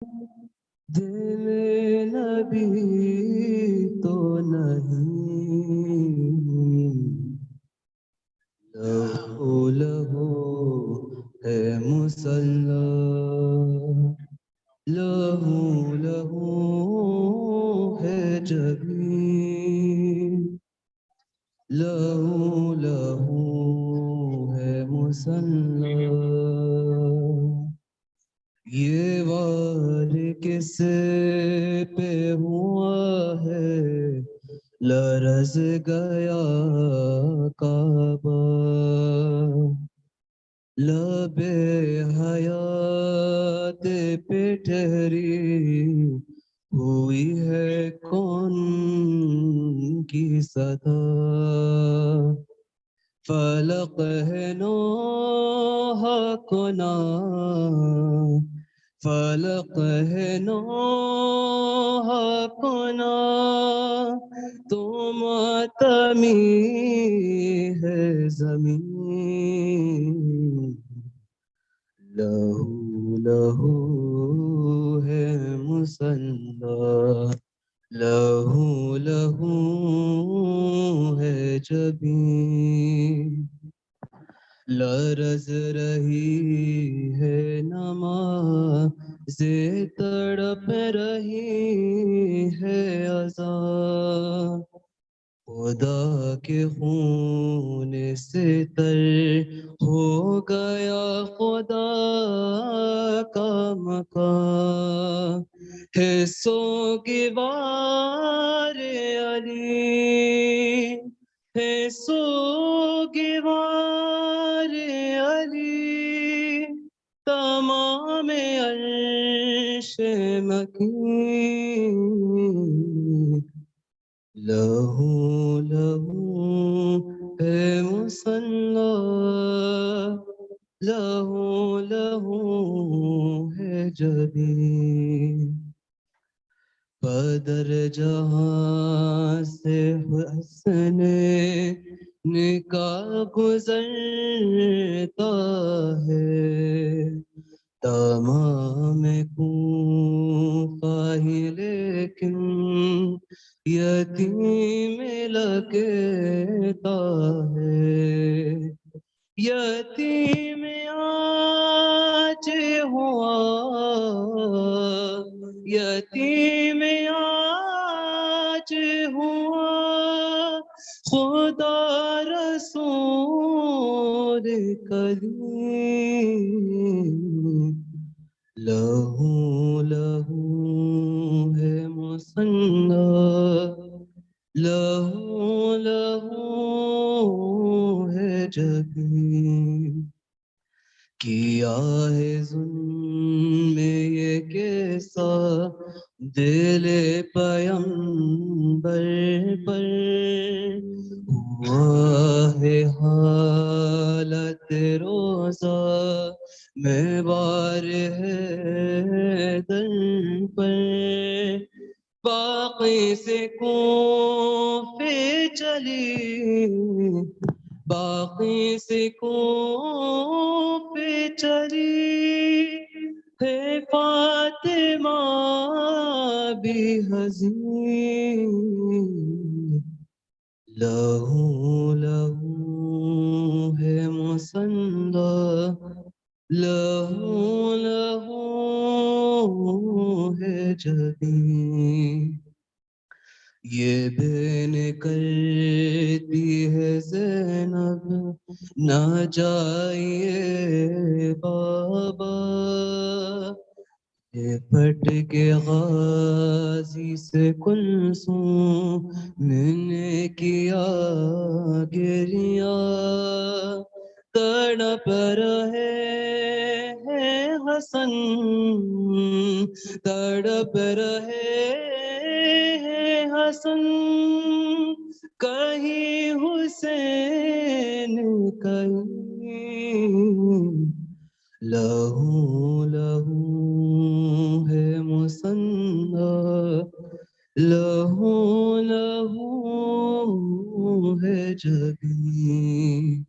दिल नबी तो नहीं, लहू लहू है मुसल्ला, लहू लहू है जबीन, लहू लहू है मुसल्ला। ये वार किस पे हुआ है, लरज़ गया काबा, लबे हयात पे ठहरी हुई है कौन की सदा। फलक है नौह कुना, फलक है नौह कुना, तो मातमी है जमीन, लहू लहू है मुसल्ला, लहू लहू है जबीन, लरज़ रही है नमाज़े, तड़प रही है अज़ा, खुदा के खून से तर हो गया खुदा का मकान, है सोगिवार अली, है सोगिवार अली, तमाम अर्श मकीन, लहू लहू है मुसल्ला, लहू लहू है जबीन। बदर जहां से हंसने निकाह गुजरता है, तमाम कूफा ही लेकिन यतीम लगता है, यतीम आज हुआ, यतीम आज हुआ, खुदा रसूल करीम, लहू लहू है मुसन्ना, लहू लहू है जबीन, किया है जुल्म ये कैसा दिल पैगंबर पर, हुआ है हालत रोजा में बार है दर पर, बाकी से कूफे चली, बाकी से कूफे चली, है फातिमा भी हज़ीन, लहू लहू है मुसल्ला, लहू लहू है जबीन, ये बेन करती है ज़ैनब, ना जाइए बाबा, ये फट के गाजी से कुलसूम मैंने किया गिरिया, तड़प रहे हैं हसन, तड़प रहे हैं हसन, कहीं हुसैन कहीं, लहू लहू है मुसन्ना, लहू लहू है जबीन,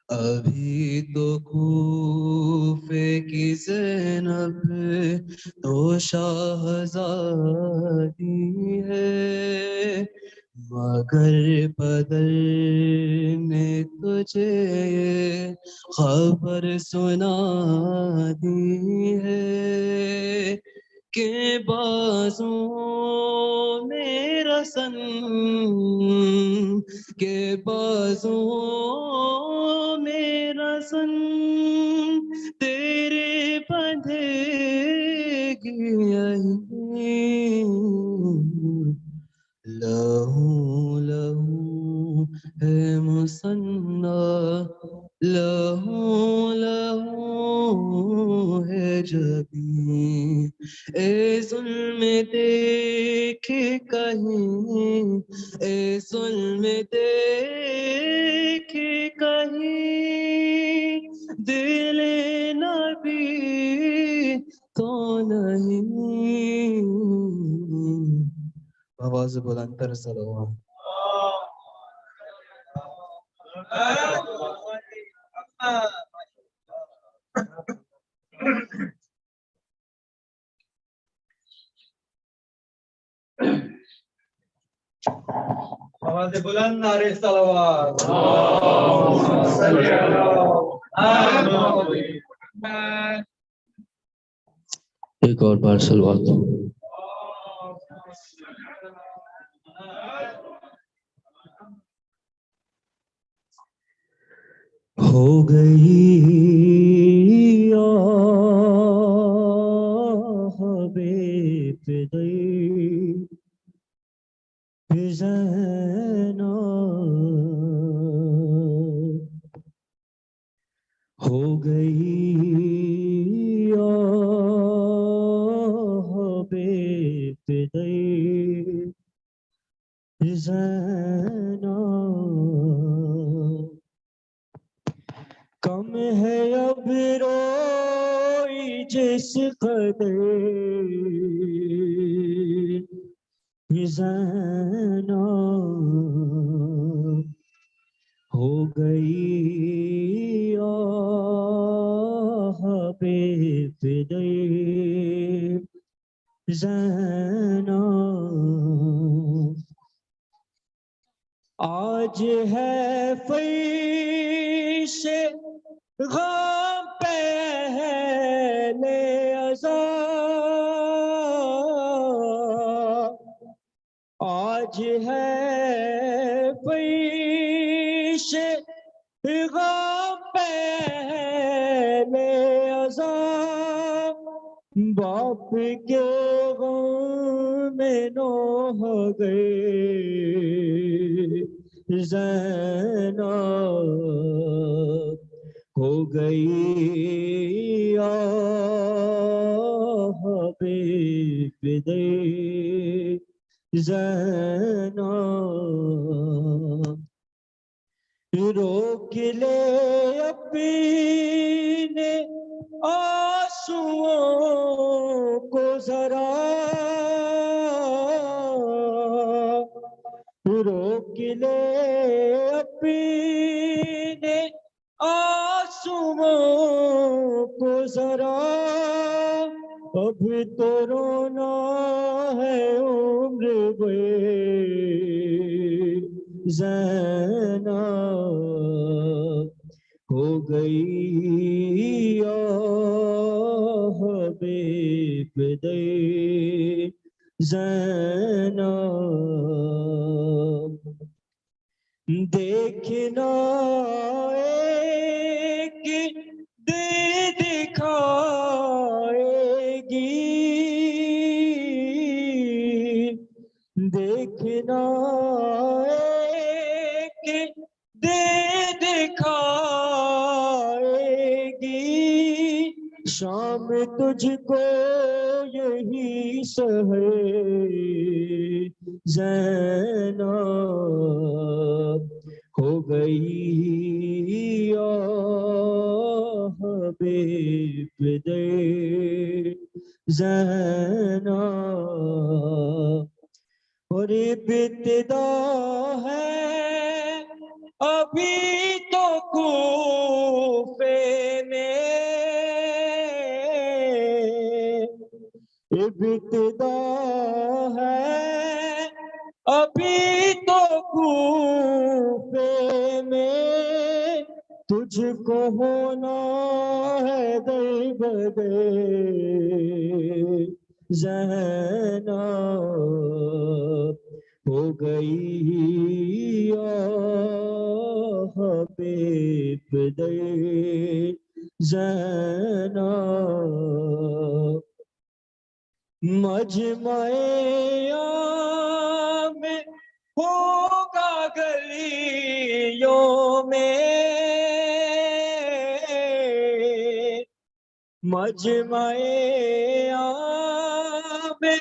अभी तो कूफे की ज़ैनब तो शाहज़ादी है, मगर बदर ने तुझे ये खबर सुना दी है के बाजों में रसन के बाजों में रसन तेरे बंधेगी यहीं। लहू लहू है मुसन्ना, लहू लहू है जबीं, ए जुल्म देखे कहीं, ए जुल्म देखे कहीं, दिल नबी तो नहीं। आवाज बुलंदर सलवात। आवाज बुलंद नारे सलवात। एक और बार सलवात। हो गई हो गई कम है अब रोई जिस कदर ज़ैना हो गई बेफ़िदे ज़ैना। आज है फ़ैशे गम पहले अज़ा, आज है फ़ैशे गम पहले अज़ा, बाप के गम में नौह गए ज़ैना हो गई बेफ़िदे ज़ैना। रोक ले अपने आंसुओं को जरा, रोक ले अपने आंसुओं को जरा, अब तो रोना है उम्र भर ज़ैना हो गई बेफ़िदे ज़ैना। देखना एक दे दिखाएगी, देखना एक दे दिखाएगी, शाम तुझको यही सहे ज़ैना हो गई बेफ़िदे ज़ैना। और इब्तिदा है अभी तो कूफे में, इब्तिदा है अभी तो कूफे में, तुझको होना है दर बदर ज़ैनब, हो गई हबीब दर ज़ैनब। मजमए में होगा गलियों में, मजमए में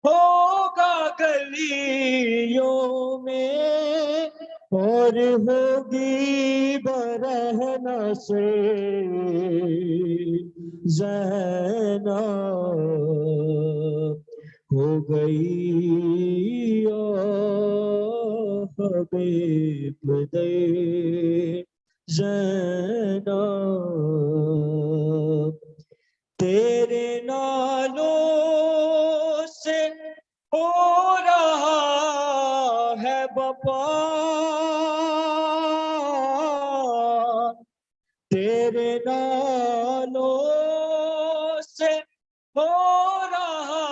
होगा गलियों में, और होगी बरहना से ज़ैनब, हो गई हबीब दे ज़ैनब। तेरे नालों से हो रहा है बपा, तेरे नालों से हो रहा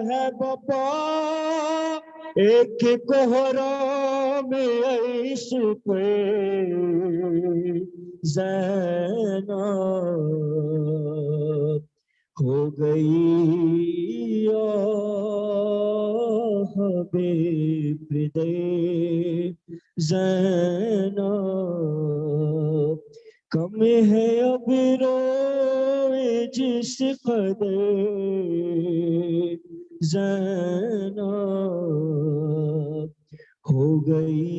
है बपा, एक कोहराम ऐश पे ज़ैनब, हो गई हबीब दे ज़ैनब। कम है अब रोए जिस कदर ज़ैनब, हो गई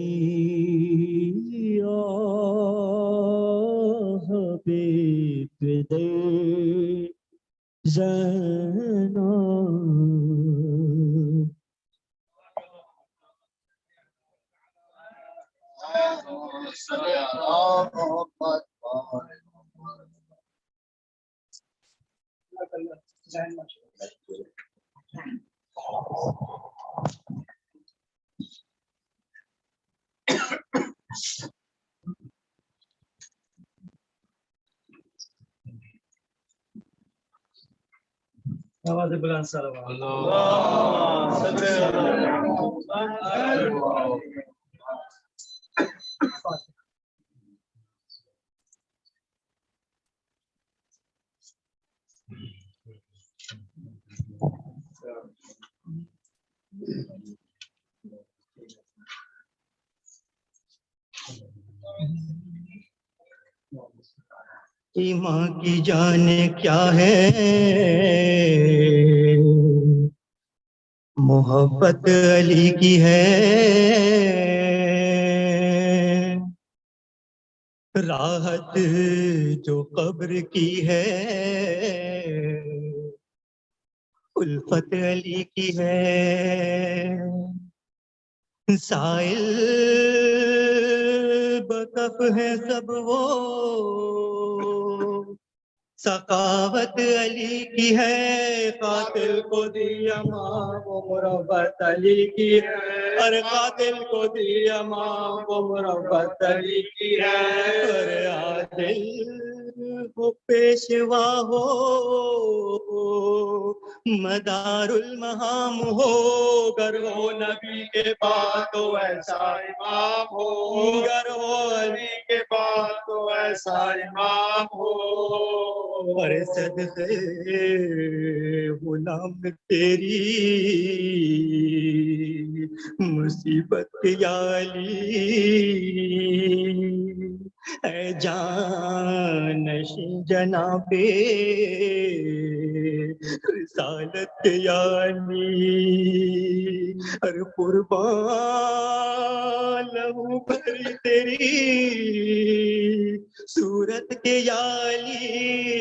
हबीब दे ज़ैनब। आवाज़ बुलंद सलावत। ईमां की जाने क्या है मोहब्बत अली की है, राहत जो कब्र की है उल्फत अली की है। साइल बकफ है सब वो सकावत अली की है, कातिल को दिया माँ वो मुरब्बत अली की है, अरे कातिल को दिया माँ वो मुरब्बत अली की है। अरे आदिल हो पेशवा हो मदारुल महाम हो, गर हो नबी के बाद तो ऐसा इमाम हो, गर हो अली के बाद तो ऐसा इमाम हो। और सदक़े गुलाम तेरी मुसीबत या अली, ऐ जानशी जनाबे रिसालत या अली, हर कुर्बान लहू भरी तेरी सूरत के याली,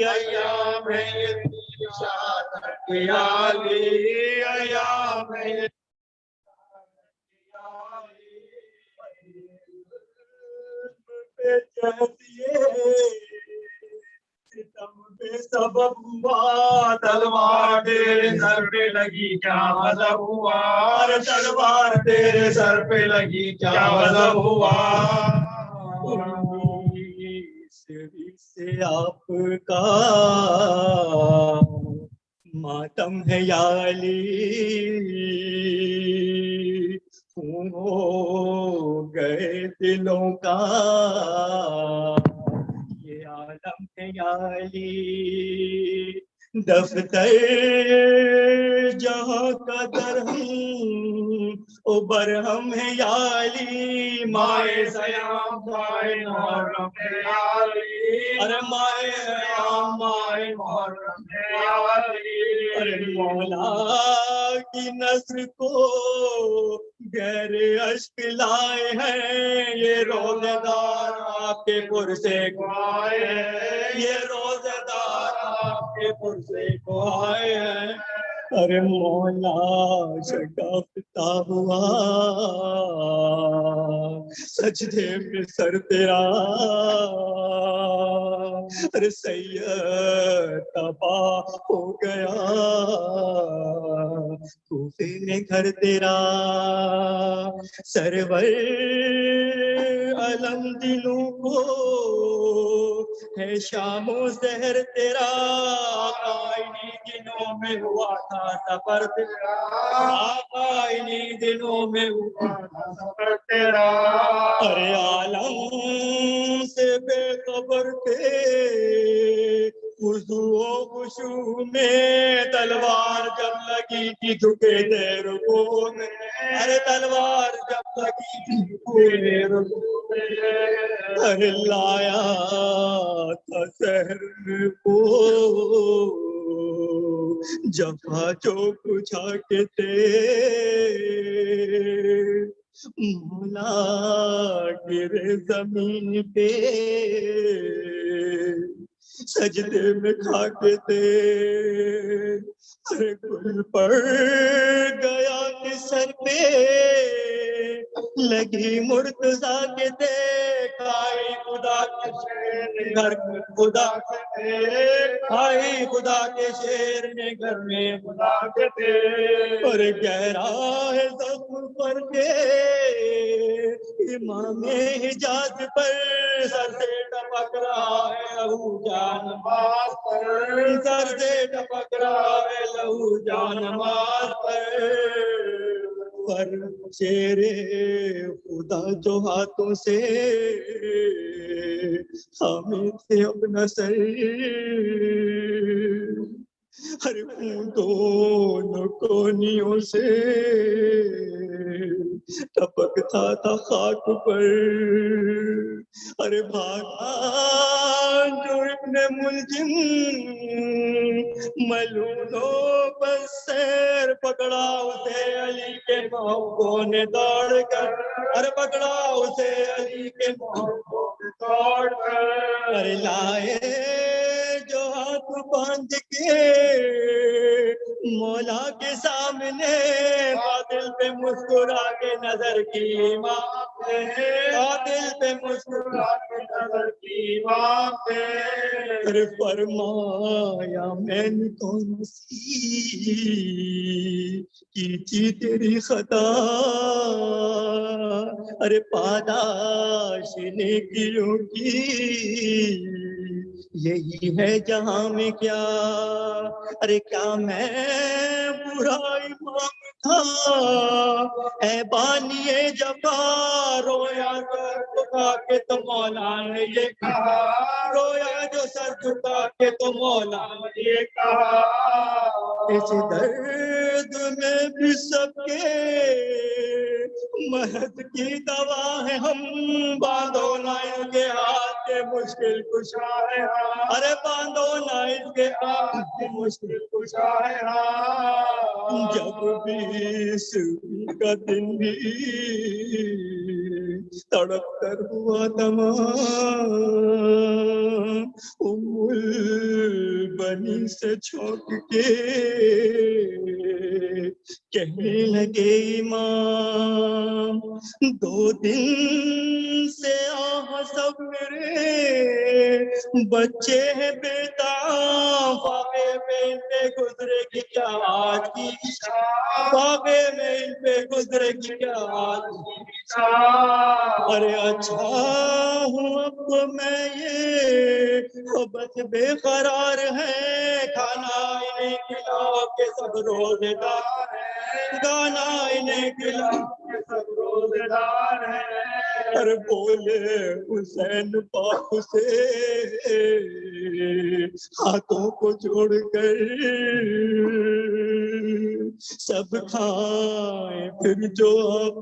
अय्याम याली, अय्याम सबब हुआ तलवार तेरे सर पे लगी क्या मतलब हुआ, अरे तलवार तेरे सर पे लगी क्या मतलब हुआ। से आपका मातम है या अली, खून हो गए दिलों का ये आलम है या अली। दफ्तर जहाँ का दरहम उबर हम है या अली, माए सयाम माए मुहर्रम है या अली, अरे माए सयाम माए मुहर्रम है या अली। अरे मौला की नस्र को गहरे अश्क लाए हैं, ये रोजेदार आपके पुरसे को आए हैं, ये रोजेदार आपके पुरसे को आए हैं। अरे मौला शगाफ्ता हुआ सजदे में सर तेरा, अरे सैयद तबाह हो गया कूफे में घर तेरा। सरवर अलम दिलों को है शामो सहर तेरा, आकाइनी दिनों में हुआ था सफर तेरा, आकाइनी दिनों में हुआ था सफर तेरा। अरे आलम से बेखबर थे खुशबुओ खुशबू में, तलवार जब लगी कि झुके थे रुकू में, अरे तलवार जब लगी कि झुके रुकू में। अरे लाया था शहर को जफा जो पूछा के थे, मौला गिरे जमीन पे सजदे में खाके थे। अरे गुल पड़ गया कि सर पे लगी मुर्तजा के थे, खाई खुदा के शेर घर में खुदा के थे, खाई खुदा के शेर ने घर में खुदा के थे। अरे गहरा है जख्म पर के इमामे हिजाज पर सर से टपक रहा है लहू जानमाज पर, सर से टपक रहा है लहू जानमाज पर शेरे खुदा जो हाथों से थामे थे अपना सर, हर दोनों कोनियों से टपकता था खाक पर। अरे भागा जो इब्ने मुलजिम मलूनो पर सैर पकड़ा उसे अली के मोहब्बों ने दौड़ कर, अरे पकड़ा उसे अली के मोहब्बों ने दौड़ कर। अरे लाए जो हाथ बांध के मौला के सामने, बादल पे मुस्कुरा के नजर की माँ पे, बादल पे मुस्कुरा के नजर की माँ पे। अरे फरमाया मैंने कौन सी की थी तेरी खता, अरे पादाश ने कियों की यही है जहां में क्या, अरे क्या मैं बुरा इमाम था ऐ बानिए जफा, रोया सर झुका के तो मौला ने ये कहा, रोया जो सर झुका के तो मौला ने ये कहा। इस दर्द में भी सबके महत की दवा है हम, बांधो ना इनके हाथ के मुश्किल कुशा है, अरे बांधो ना इनके हाथ के मुश्किल कुशा है। जब भी का दिन भी तड़प कर हुआ तमाम, उम्मुल बनी से छौंक के कहने लगे इमाम, 2 दिन से आह सब मेरे बच्चे हैं बेटा, बाबे में इन पे गुजरेगी क्या आज की, बाबे में इन पे गुजरेगी क्या आज की। अरे अच्छा हूँ अब तो मैं ये, बस बेकरार है, खाना इन्हें खिलाओ के सब रोजेदार है, गाना इन्हें खिलाओ के सब रोजेदार है। अरे बोले हुसैन बाप से हाथों को जोड़कर सब खाए, फिर जो अब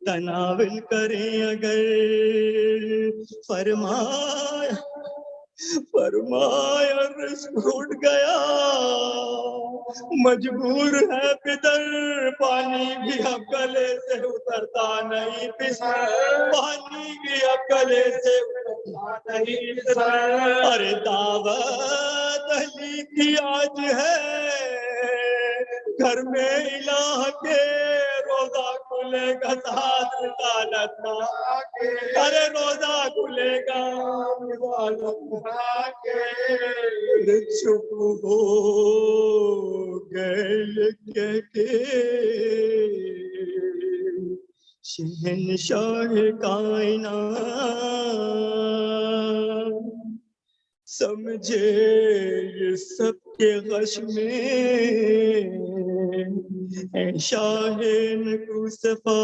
तनाविल करें अगर, फरमाया फरमाया रिस्क उठ गया, मजबूर है पितर, पानी भी अब गले से उतरता नहीं पिसर, पानी भी अब गले से उतरता नहीं पिसर। अरे दावत अली की आज है, घर में इलाह के रोजा खुलेगा साथ रिसालत के, अरे रोजा खुलेगा रिसालत के, चुप हो गए कह के शहंशाह कायनात, समझे ये सबके गश में शाहे नकुसफा,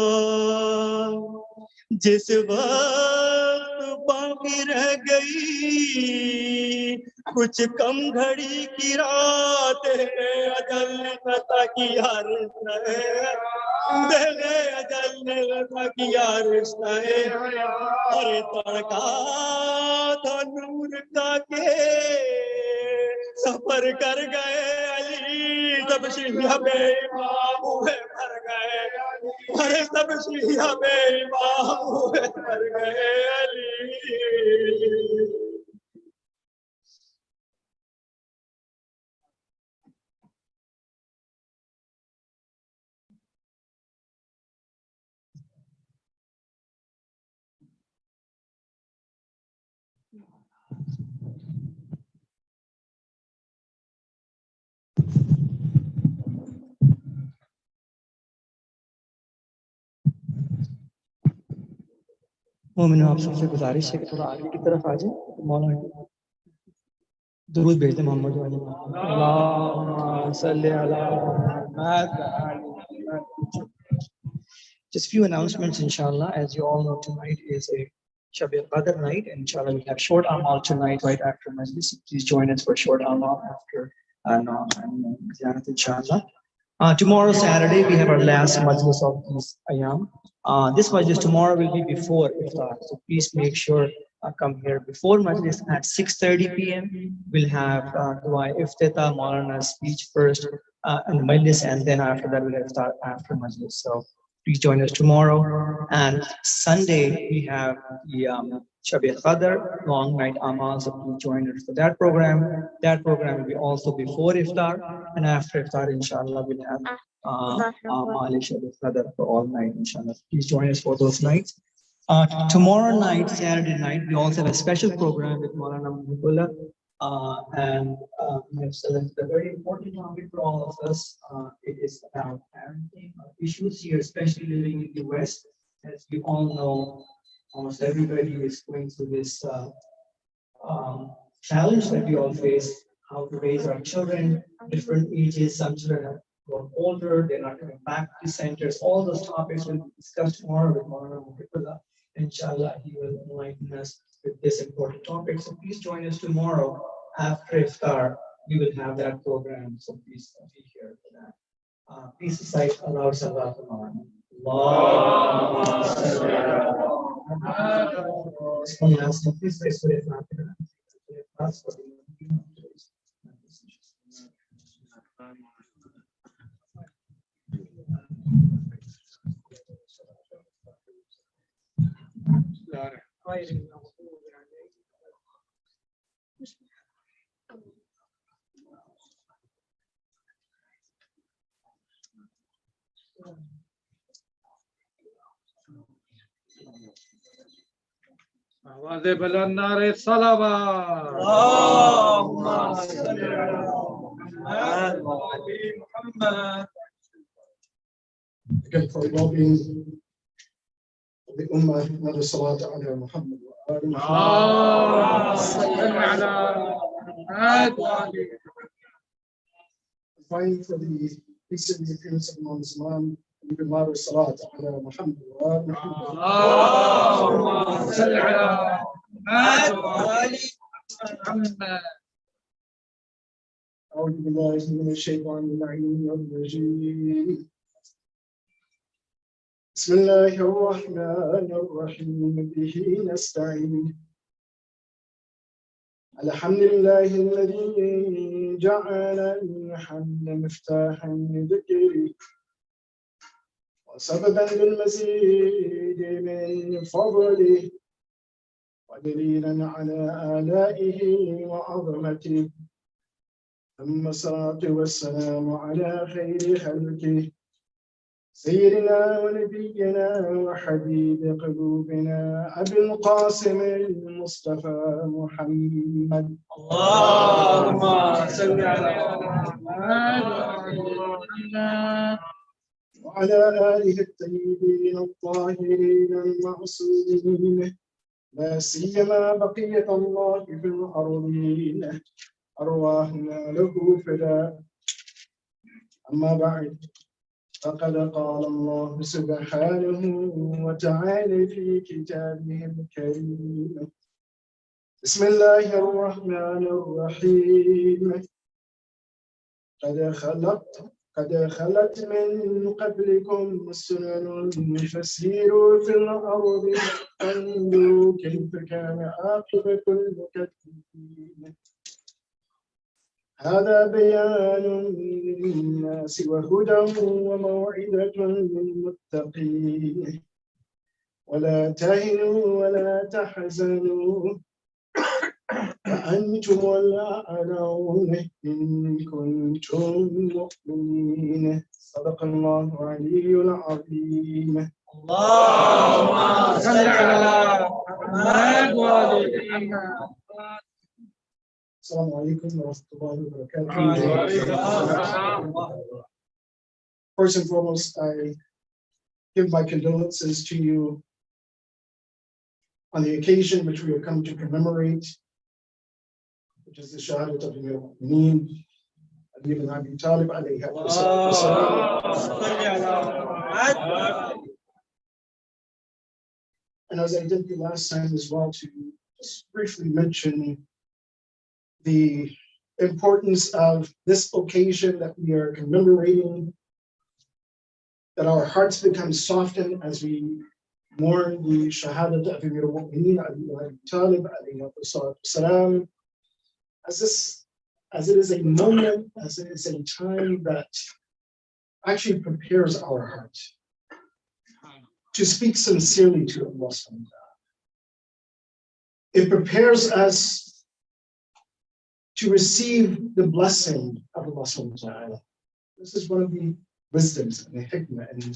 जिस वक्त बाकी रह गई कुछ कम घड़ी की रात है, अजल ने पता किया रिश्ता है, अजल ने पता किया रिश्ता है। अरे तड़का था नूर का के सफर कर गए अली, सब शिया बेईमान हुए मर गए, अरे सब शिया बेईमान हुए मर गए अली। मोमिनो आप सबसे गुजारिश है कि थोड़ा आगे की तरफ आ जाए, मौलाना दुरूद भेज दें मोहम्मद वाले। अल्लाहुम्मा सल्ली अला Muhammad. Just few announcements, inshallah. As you all know, tonight is a Shab Qadr night, and inshallah we have short amal tonight right after majlis. Please join us for short amal after Ziyarat, inshallah. Tomorrow, Saturday, we have our last majlis of this ayam. This majlis tomorrow will be before iftar, so please make sure come here before majlis at 6:30 p.m. We'll have dua iftita, Maulana's speech first, and majlis, and then after that we'll have iftar after majlis. So please join us tomorrow. And Sunday we have the Shab Qadr long night amal, so please join us for that program. That program will be also before iftar, and after iftar, inshallah, we'll have Shab Qadr for all night, inshallah. Please join us for those nights. Tomorrow night, Saturday night, we also have a special program with Maulana Muhibullah. And we have selected a very important topic for all of us. It is about parenting issues here, especially living in the West. As we all know, almost everybody is going through this challenge that we all face, how to raise our children, different ages. Some children have grown older, they're not coming back to centers. All those topics will be discussed tomorrow with Maulana Muhibullah. Inshallah, he will enlighten us with this important topic. So please join us tomorrow after iftar. We will have that program, so please be here for that. Please recite Allah Sallallahu Alaihi Wasallam. Please say Surah Al-Fatiha. आवाज़ बुलंद नारे सलावत اللهم صل على محمد وآل محمد. Again, for the well-being of the Ummah, another salat ala Muhammad wa ali اللهم Muhammad. صل على محمد وآل Fighting for the peace and the appearance of Imam Islam, even louder salat ala Muhammad wa ali Muhammad. اللهم صل على محمد وآل محمد. أعوذ بالله من الشيطان اللعين الرجيم. بسم الله الرحمن الرحيم به نستعين. الحمد لله الذي جعل الحمد مفتاحا لذكري وسببا للمزيد من فضله ودليلا على آلائه وعظمته. ثم الصلاة والسلام على خير خلقه سيدنا ونبينا وحبيب قلوبنا أبي القاسم المصطفى محمد. اللهم صل على محمد وعلى آله الطيبين الطاهرين المعصومين لا سيما بقية الله في الأرضين أرواحنا له فداء. أما بعد فقد قال الله سبحانه وتعالى في كتابه الكريم. بسم الله الرحمن الرحيم. قد خلت من قبلكم سنن فسيروا في الأرض فانظروا كيف كان عاقبة المكذبين. هذا بيان للناس وهدى وموعظة للمتقين. ولا تهنوا ولا تحزنوا وأنتم الأعلون إن كنتم مؤمنين. صدق الله العلي العظيم. اللهم صل على محمد وآل محمد. Assalamu alaikum wa rahmatullahi wa barakatuh. First and foremost, I give my condolences to you on the occasion which we have come to commemorate, which is the Shahadat of Amir al-Mu'mineen, Ali ibn Abi Talib alayhi salam. And as I did the last time as well, to just briefly mention the importance of this occasion that we are commemorating, that our hearts become softened as we mourn the Shahadat of Amir al-Mu'mineen, Ali ibn Abi Talib alayhi salam, as it is a moment, as it is a time that actually prepares our heart to speak sincerely to Allah subhanahu wa ta'ala. It prepares us to receive the blessing of Allah subhanahu wa ta'ala. This is one of the wisdoms and the hikmah in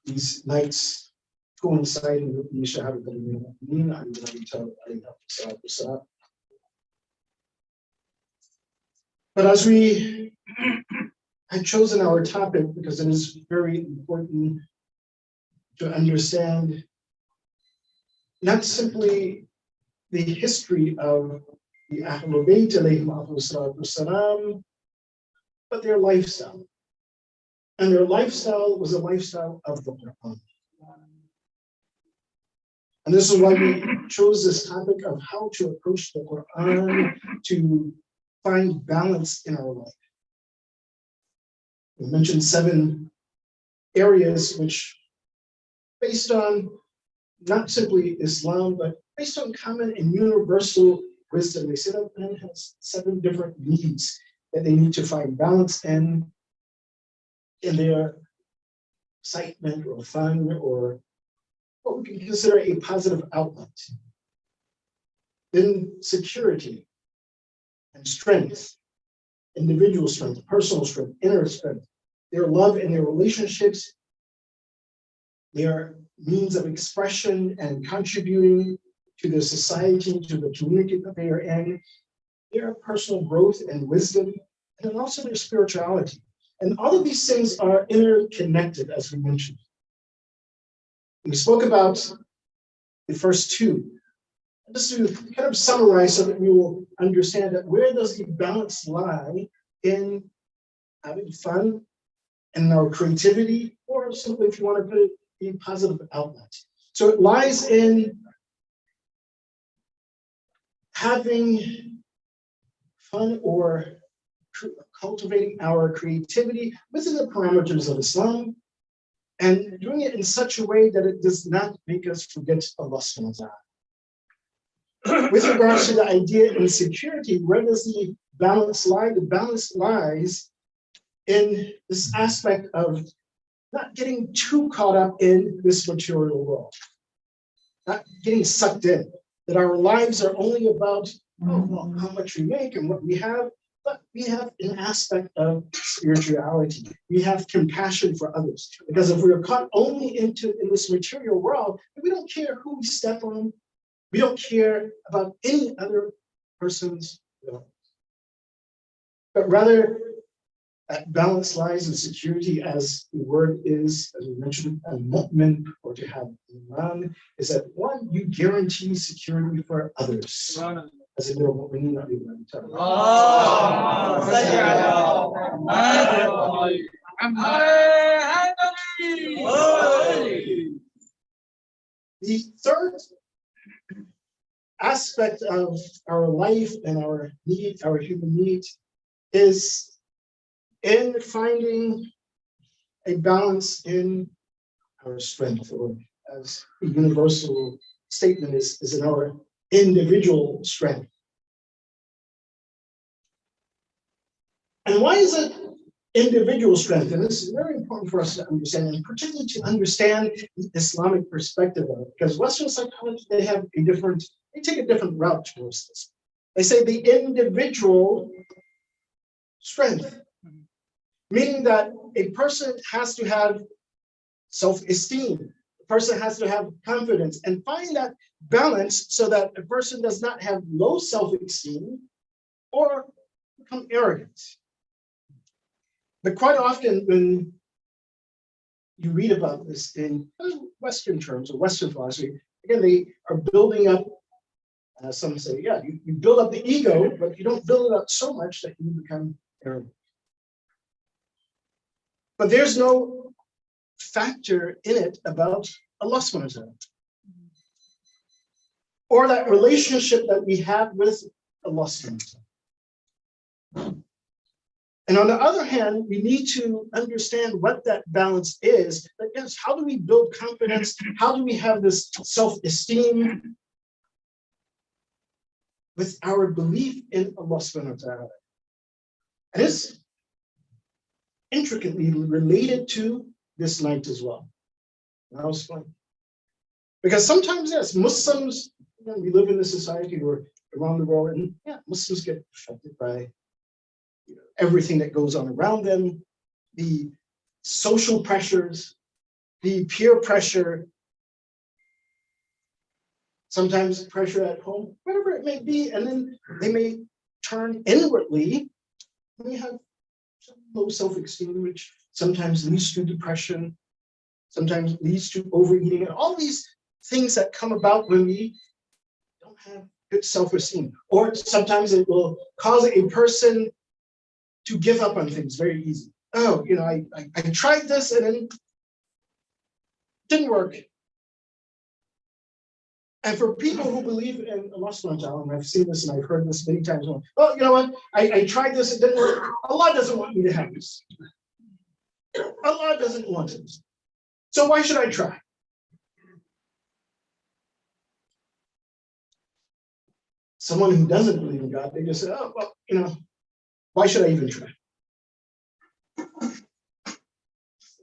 these nights coinciding with the Shahadat of Amir al-Mu'mineen, Ali ibn Abi Talib alayhi salam. But as we had chosen our topic, because it is very important to understand not simply the history of the Ahlul Bayt alayhim salam, but their lifestyle. And their lifestyle was a lifestyle of the Quran. And this is why we chose this topic of how to approach the Quran to find balance in our life. We mentioned 7 areas which, based on not simply Islam, but based on common and universal wisdom, they said that man has 7 different needs that they need to find balance in their excitement or fun or what we can consider a positive outlet. Then security and strength, individual strength, personal strength, inner strength, their love and their relationships, They are means of expression and contributing to the society, to the community that they are in, their personal growth and wisdom, and then also their spirituality. And all of these things are interconnected, as we mentioned. We spoke about the first two. Just to kind of summarize so that we will understand that where does the balance lie in having fun and our creativity, or simply if you want to put it, a positive outlet. So it lies in having fun or cultivating our creativity within the parameters of Islam and doing it in such a way that it does not make us forget Allah subhanahu wa ta'ala. With regards to the idea of security, where does the balance lie? The balance lies in this aspect of not getting too caught up in this material world, not getting sucked in, that our lives are only about well, how much we make and what we have, but we have an aspect of spirituality. We have compassion for others. Because if we are caught only in this material world, we don't care who we step on, we don't care about any other person's will. But rather, that balance lies in security, as the word is, as we mentioned, a mu'min, or to have iman, is that one, you guarantee security for others. As a little mu'min, not even. The third aspect of our life and our need, our human need, is in finding a balance in our strength, or as a universal statement is in our individual strength. And why is it individual strength? And this is very important for us to understand, and particularly to understand the Islamic perspective of it, because Western psychology, they take a different route towards this. They say the individual strength, meaning that a person has to have self-esteem, a person has to have confidence, and find that balance so that a person does not have low self-esteem or become arrogant. But quite often when you read about this in Western terms or Western philosophy, again, they are building up, some say, yeah, you build up the ego, but you don't build it up so much that you become arrogant. But there's no factor in it about Allah subhanahu wa ta'ala, or that relationship that we have with Allah subhanahu wa ta'ala. And on the other hand, we need to understand what that balance is. But yes, how do we build confidence? How do we have this self-esteem with our belief in Allah subhanahu wa ta'ala? And it's intricately related to this night as well. And I'll explain. Because sometimes, yes, Muslims, we live in a society or around the world, and yeah, Muslims get affected by everything that goes on around them, the social pressures, the peer pressure, sometimes pressure at home, whatever it may be, and then they may turn inwardly. We have low self-esteem, which sometimes leads to depression, sometimes leads to overeating, and all these things that come about when we don't have good self-esteem. Or sometimes it will cause a person to give up on things very easy. Oh, I tried this and then it didn't work. And for people who believe in Allah subhanahu wa ta'ala, and I've seen this and I've heard this many times, well, you know what? I tried this, it didn't work. Allah doesn't want me to have this. Allah doesn't want it. So why should I try? Someone who doesn't believe in God, they just say, oh, well, why should I even try?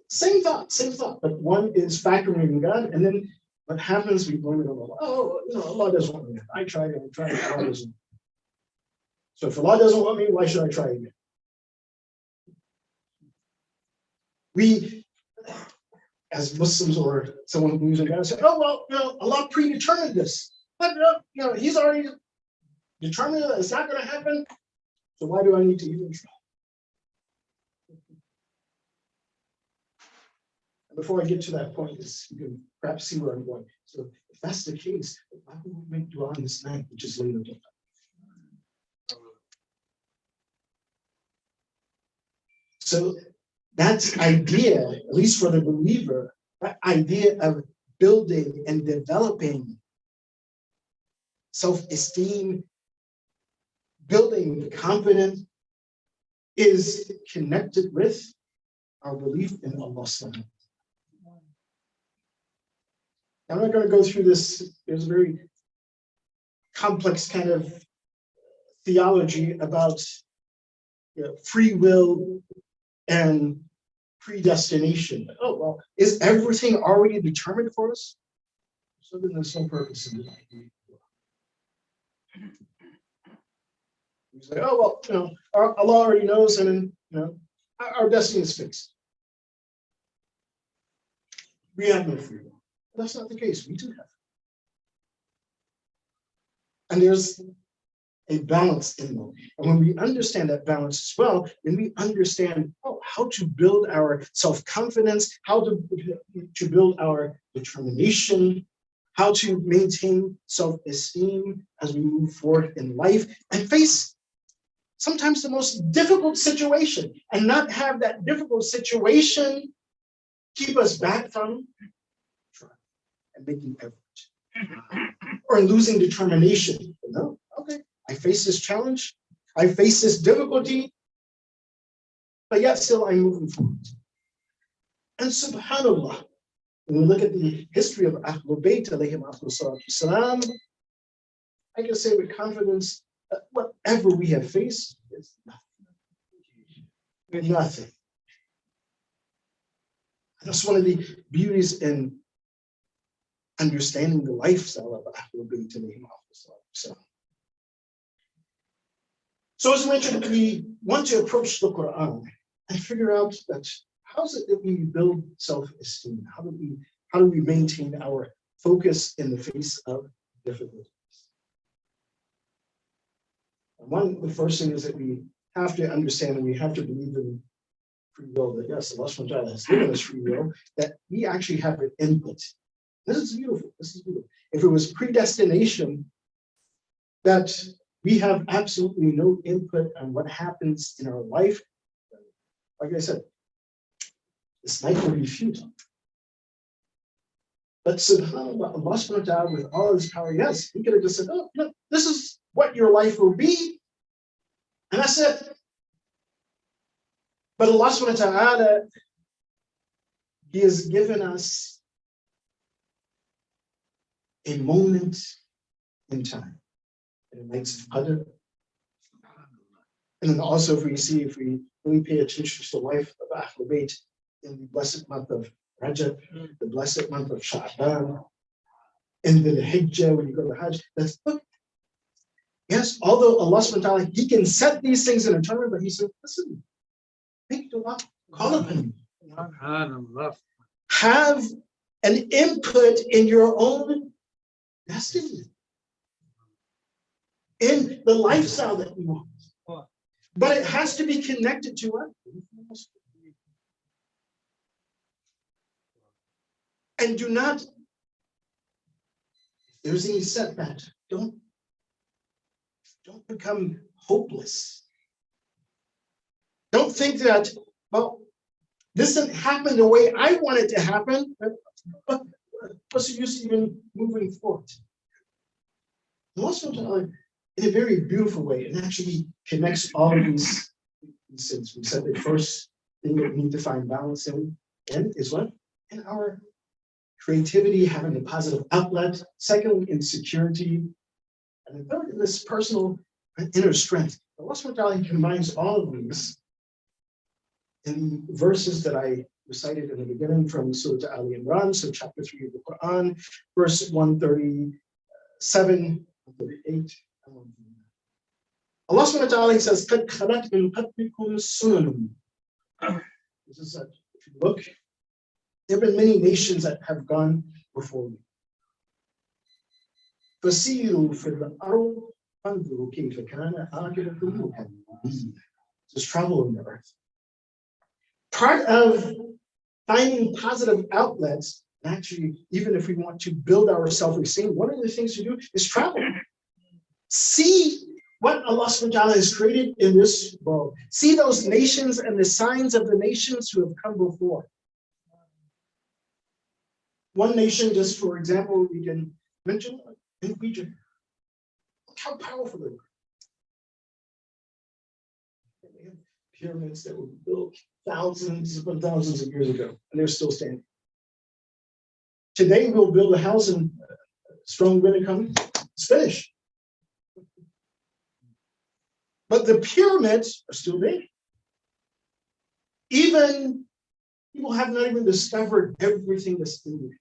Same thought, but one is factoring in God, and then what happens, we blame it on Allah. Oh, Allah doesn't want me. I tried it, Allah doesn't. So if Allah doesn't want me, why should I try again? as Muslims or someone who believes in God, say, oh, well, Allah predetermined this. But, He's already determined that it's not going to happen. So why do I need to even try? And before I get to that point, you can perhaps see where I'm going. So if that's the case, why would we make dua on this night, which is later? So that idea, at least for the believer, that idea of building and developing self-esteem, building confidence, is connected with our belief in Allah. I'm not going to go through this. There's a very complex kind of theology about free will and predestination. Oh, well, is everything already determined for us? So then there's no purpose in it. You say, oh, well, Allah already knows, and then, our destiny is fixed. We have no free will. But that's not the case. We do have. And there's a balance in them. And when we understand that balance as well, then we understand how to build our self-confidence, how to build our determination, how to maintain self-esteem as we move forward in life and face sometimes the most difficult situation, and not have that difficult situation keep us back from trying and making effort or losing determination. No, okay. I face this challenge, I face this difficulty, but yet still I'm moving forward. And subhanAllah, when we look at the history of Ahlul Bayt, salam, I can say with confidence that whatever we have faced is nothing. Nothing. That's one of the beauties in understanding the lifestyle of Ahlul Bayt. So as mentioned, we want to approach the Quran and figure out that how is it that we build self-esteem? How do we maintain our focus in the face of difficulties? And the first thing is that we have to understand and we have to believe in free will, that yes, Allah subhanahu wa ta'ala has given us free will, that we actually have an input. This is beautiful. This is beautiful. If it was predestination, that we have absolutely no input on what happens in our life, like I said, this life will be futile. But subhanAllah, Allah subhanahu wa ta'ala, with all his power, yes, he could have just said, oh, no, this is what your life will be, and that's it. But Allah subhanahu wa ta'ala, he has given us a moment in time. And it makes Qadr. And then also if we really pay attention to the life of Ahlul Bayt in the blessed month of Rajab, the blessed month of Sha'ban, in the Hijjah, when you go to Hajj, that's look. Yes, although Allah subhanahu wa ta'ala, he can set these things in a time, but he said, listen, make dua, call upon me. Have an input in your own destiny, in the lifestyle that you want. But it has to be connected to us. And do not, if there's any setback, don't become hopeless. Don't think that, well, this didn't happen the way I want it to happen. What's the use even moving forward? Also, in a very beautiful way, it actually connects all of these things. We said the first thing that we need to find balance in is what? In our creativity, having a positive outlet. Secondly, in security. And then third, in this personal and inner strength. Allah subhanahu wa ta'ala combines all of these in verses that I recited in the beginning from Surah Al Imran, so chapter 3 of the Quran, verse 137, 138. Allah subhanahu wa ta'ala says, قَدْ خَلَتْ مِنْ قَبْلِكُمْ سُنَنٌ. This is that if you look There have been many nations that have gone before you. فَسِيرُوا فِي الْأَرْضِ فَانْظُرُوا كَيْفَ كَانَ عَاقِبَةُ الْمُكَذِّبِينَ. Just travel in the earth. Part of finding positive outlets, actually, even if we want to build our self-esteem, one of the things to do is travel. See what Allah subhanahu wa ta'ala has created in this world. See those nations and the signs of the nations who have come before. One nation, just for example, we can mention in Egypt. Look how powerful they were. They have pyramids that were built thousands upon thousands of years ago, and they're still standing. Today, we'll build a house and strong wind coming, it's finished. But the pyramids are still there. Even people have not even discovered everything that's in there.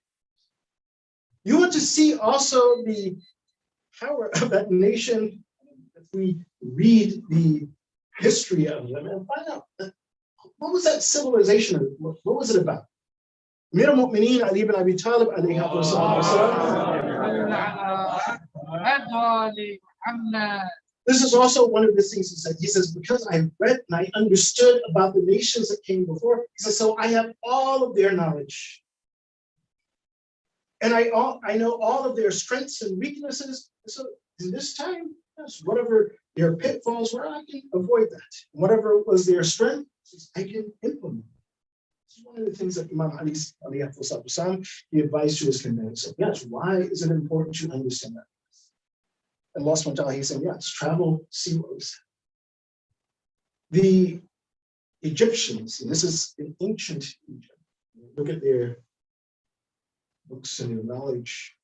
You want to see also the power of that nation. If we read the history of them and find out what was that civilization? What was it about? Amir al-Mu'mineen Ali ibn Abi Talib alayhi wasallam. This is also one of the things he said. He says, because I read and I understood about the nations that came before, he says, so I have all of their knowledge. And I know all of their strengths and weaknesses. So in this time, yes, whatever their pitfalls were, I can avoid that. Whatever was their strength, I can implement. This is one of the things that Imam Ali he advised to his companions. So yes, why is it important to understand that? And Allah subhanahu wa ta'ala, he's saying, yes, travel, see what was. The Egyptians, and this is in ancient Egypt, look at their books and their knowledge.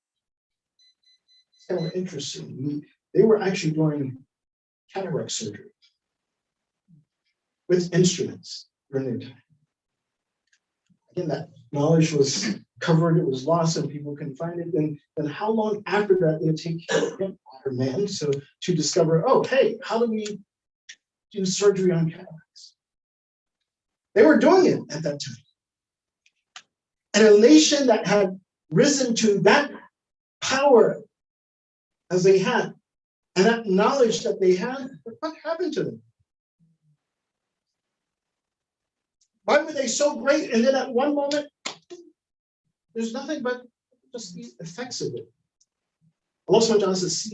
It's kind of interesting. They were actually doing cataract surgery with instruments during their time. Again, that knowledge was covered, it was lost, and people couldn't find it. And then how long after that did it take modern man to discover, oh, hey, how do we do surgery on cataracts? They were doing it at that time. And a nation that had risen to that power as they had, and that knowledge that they had, what happened to them? Why were they so great? And then at one moment, there's nothing but just the effects of it. Allah subhanahu wa ta'ala says,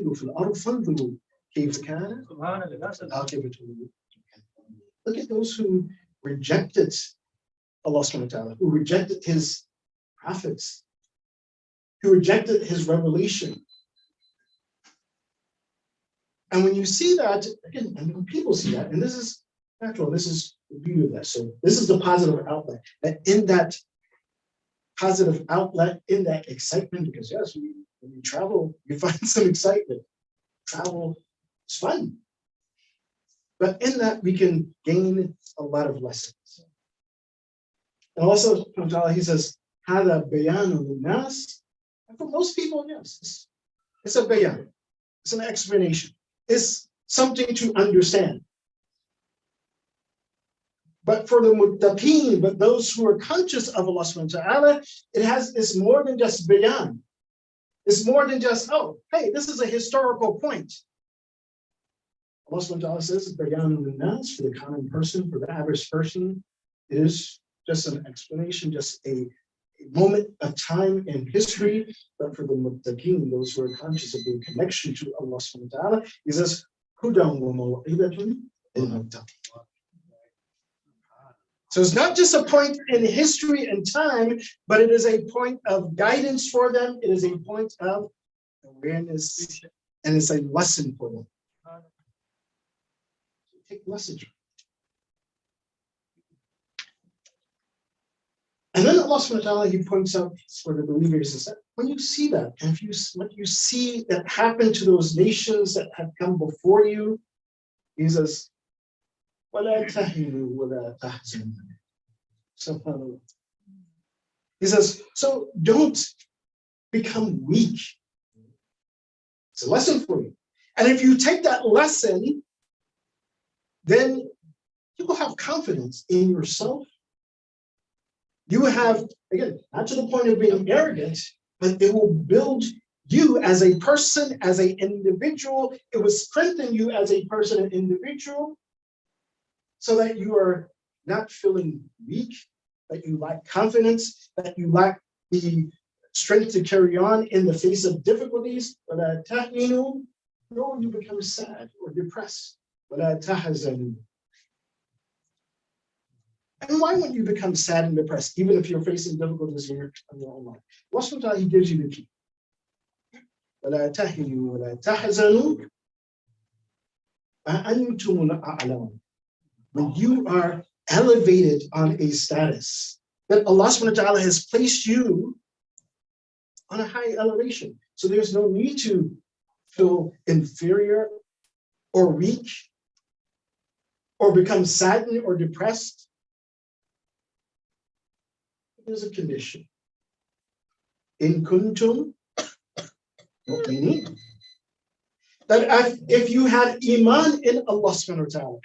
look at those who rejected Allah subhanahu wa ta'ala, who rejected his prophets, who rejected his revelation. And when you see that, again, and when people see that, and this is natural, this is the beauty of that. So this is the positive outlet. That in that positive outlet, in that excitement, because yes, when you travel, you find some excitement. Travel is fun. But in that, we can gain a lot of lessons. And also, he says, هذا بيان للناس. And for most people, yes, it's a bayan. It's an explanation. It's something to understand. But for the muttaqeen, but those who are conscious of Allah subhanahu wa ta'ala, it's more than just bayan. It's more than just, oh, hey, this is a historical point. Allah subhanahu wa ta'ala says, bayan lin-nas, for the common person, for the average person, it is just an explanation, just a moment of time in history. But for the muttaqeen, those who are conscious of their connection to Allah subhanahu wa ta'ala, he says, hudan wa maw'idatun lil-muttaqin. So it's not just a point in history and time, but it is a point of guidance for them. It is a point of awareness, and it's a lesson for them. Take lessons. And then Allah subhanahu wa ta'ala, he points out for the believers is that when you see that, and when you see that happen to those nations that have come before you, he says, وَلَا تَهِنُوا وَلَا تَحْزَنُوا. SubhanAllah. He says, so don't become weak. It's a lesson for you. And if you take that lesson, then you will have confidence in yourself You have, again, not to the point of being arrogant, but it will build you as a person, as an individual. It will strengthen you as a person and individual so that you are not feeling weak, that you lack confidence, that you lack the strength to carry on in the face of difficulties. Nor you become sad or depressed. And why would you become sad and depressed, even if you're facing difficulties in your own life? Allah subhanahu wa ta'ala, He gives you the key. وَلَا تَهِنُوا وَلَا تَحْزَنُوا وَأَنْتُمُ الْأَعْلَوْنَ. When you are elevated on a status that Allah subhanahu wa ta'ala has placed you on a high elevation. So there's no need to feel inferior or weak or become saddened or depressed. There's a condition. In kuntum mu'minin. That if you had iman in Allah subhanahu wa ta'ala,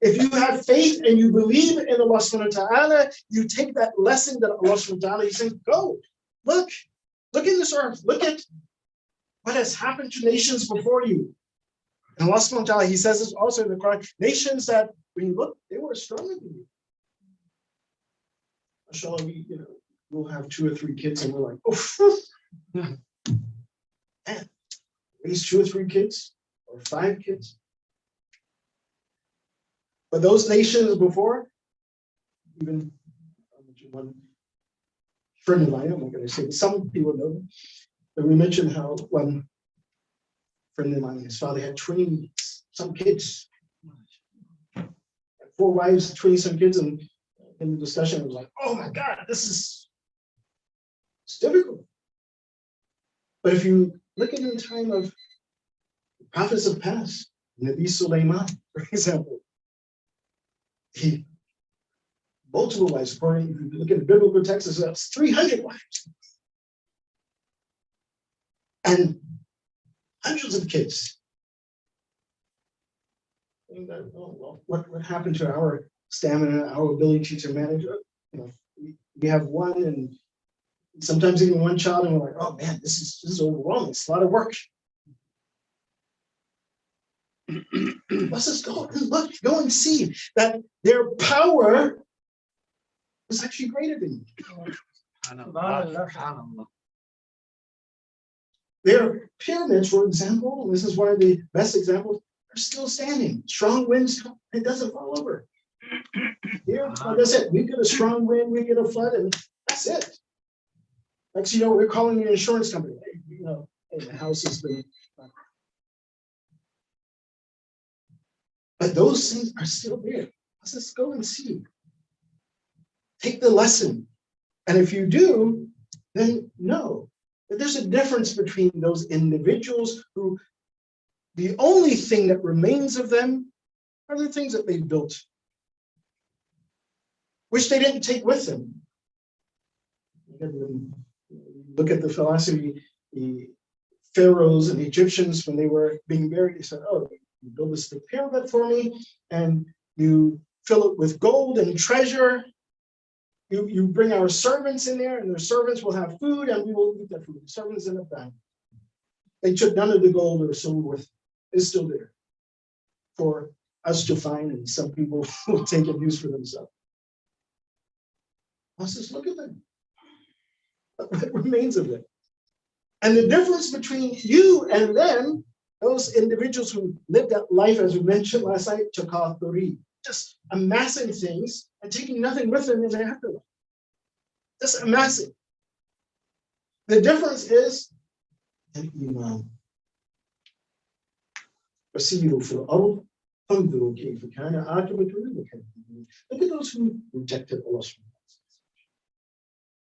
if you have faith and you believe in Allah subhanahu wa ta'ala, you take that lesson that Allah subhanahu wa ta'ala, He says, go, look in this earth, look at what has happened to nations before you. And Allah subhanahu wa ta'ala, He says this also in the Quran, nations that when you look, they were stronger than you. Inshallah, we'll have 2 or 3 kids and we're like, oh, man, raise 2 or 3 kids or 5 kids. But those nations before, even one friend of mine, I'm not going to say, some people know them, but we mentioned how one friend of mine, his father had 20-some kids, 4 wives, 20-some kids, and in the discussion, it was like, oh my God, it's difficult. But if you look at the time of the prophets of past, Nabi Sulaiman, for example, he multiple wives. According, if you look at the biblical text, it's 300 wives and hundreds of kids. And what happened to our stamina, our ability to manage? We have one, and sometimes even one child, and we're like, oh man, this is overwhelming. It's a lot of work. Let's just go and see that their power is actually greater than you. Their pyramids, for example, and this is one of the best examples, are still standing. Strong winds come, it doesn't fall over. Here, like I said, we get a strong wind, we get a flood, and that's it. Next, we're calling an insurance company. Hey, the house has been. But those things are still there. Let's just go and see. Take the lesson. And if you do, then know that there's a difference between those individuals who the only thing that remains of them are the things that they built, which they didn't take with them. Look at the philosophy, the pharaohs and the Egyptians, when they were being buried, they said, oh, you build this big pyramid for me, and you fill it with gold and treasure. You bring our servants in there, and the servants will have food, and we will eat that food. The servants end up dying. They took none of the gold or silver with. It's still there for us to find, and some people will take and use for themselves. Let's just look at them. What remains of them? And the difference between you and them, those individuals who lived that life, as we mentioned last night, takathuri, just amassing things and taking nothing with them in the afterlife. Just amassing. The difference is an iman. Look at those who rejected Allah.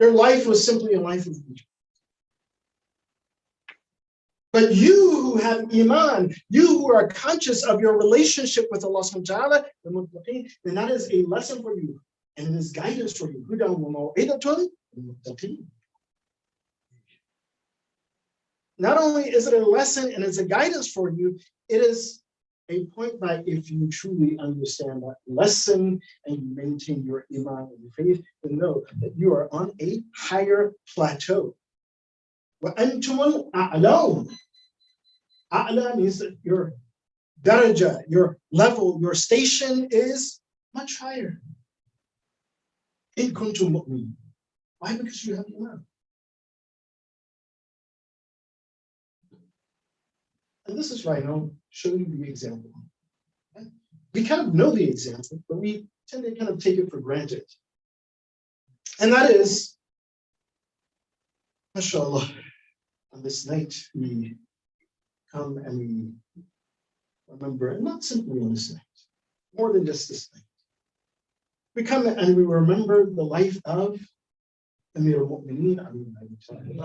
Their life was simply a life of Egypt. But you who have iman, you who are conscious of your relationship with Allah subhanahu wa ta'ala, then that is a lesson for you, and it is guidance for you. Not only is it a lesson and it's a guidance for you, it is a point that if you truly understand that lesson and you maintain your iman and your faith, then know that you are on a higher plateau. وَأَنْتُمُ الْأَعْلَوْنَ. A'la means that your daraja, your level, your station is much higher. In kuntum mu'min. Why? Because you have iman. And this is why I'll show you the example. We kind of know the example, but we tend to kind of take it for granted. And that is, mashallah, on this night we come and we remember, and not simply on this night, more than just this night. We come and we remember the life of Amir al-Mu'mineen, Ali ibn Abi Talib.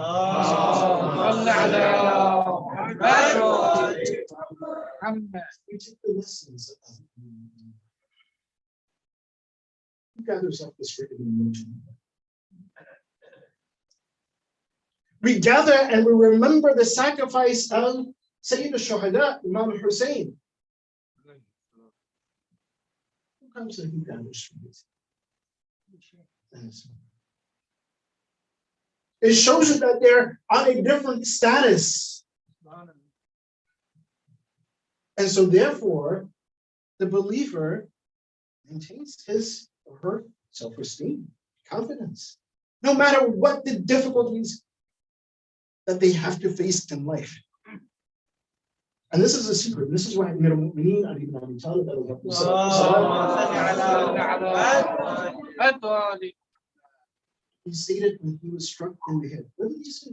We take the lessons of who gathers up this written emotion. We gather and we remember the sacrifice of Sayyid al-Shuhada, Imam Hussein. Who comes and who gathers from this? It shows you that they're on a different status. And so therefore, the believer maintains his or her self-esteem, confidence, no matter what the difficulties that they have to face in life. And this is a secret. This is why Amir al-Mu'mineen, Ali ibn Abi Talib, he stated when he was struck in the head. What did he say?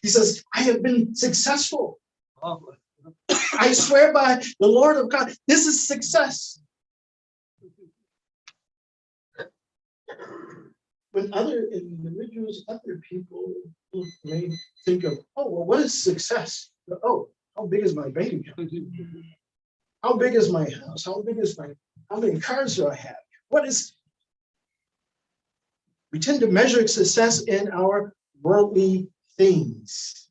He says, I have been successful. I swear by the Lord of God, this is success. When other individuals, other people may think of, oh, well, what is success? Oh, how big is my bank account? How big is my house? How many cars do I have? We tend to measure success in our worldly things.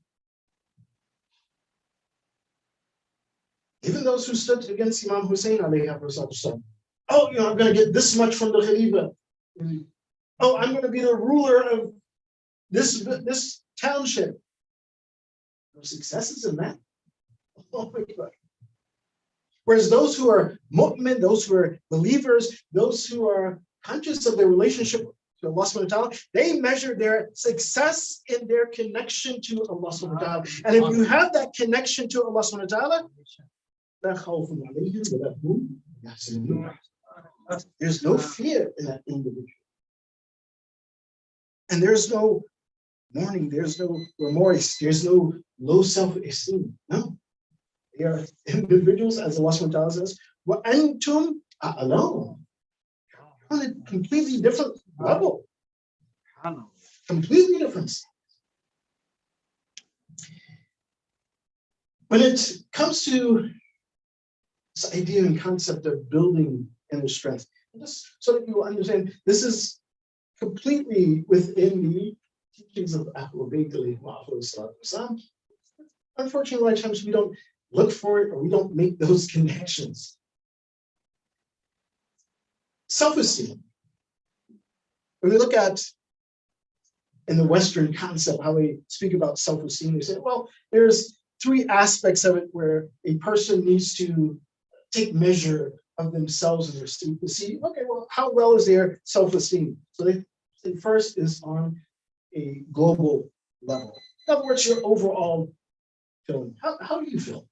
Even those who stood against Imam Hussein, oh, I'm going to get this much from the Khalifa. Oh, I'm going to be the ruler of this township. No successes in that. Oh my God. Whereas those who are mu'min, those who are believers, those who are conscious of their relationship to Allah subhanahu wa ta'ala, they measure their success in their connection to Allah subhanahu wa ta'ala. And if you have that connection to Allah subhanahu wa ta'ala, there's no fear in that individual. And there's no mourning, there's no remorse, there's no low self-esteem. No. They are individuals, as Allah subhanahu wa ta'ala says, وَأَنْتُمْ أَعْلَوْنَ. On a completely different level. Completely different. When it comes to this idea and concept of building inner strength, just so that you will understand, this is completely within the teachings of Ahlul Bayt. Unfortunately, a lot of times we don't look for it or we don't make those connections. Self-esteem. When we look at in the Western concept, how we speak about self-esteem, we say, well, there's three aspects of it where a person needs to take measure of themselves and their esteem to see, okay, well, how well is their self-esteem? So they say first is on a global level. In other words, your overall feeling. How do you feel?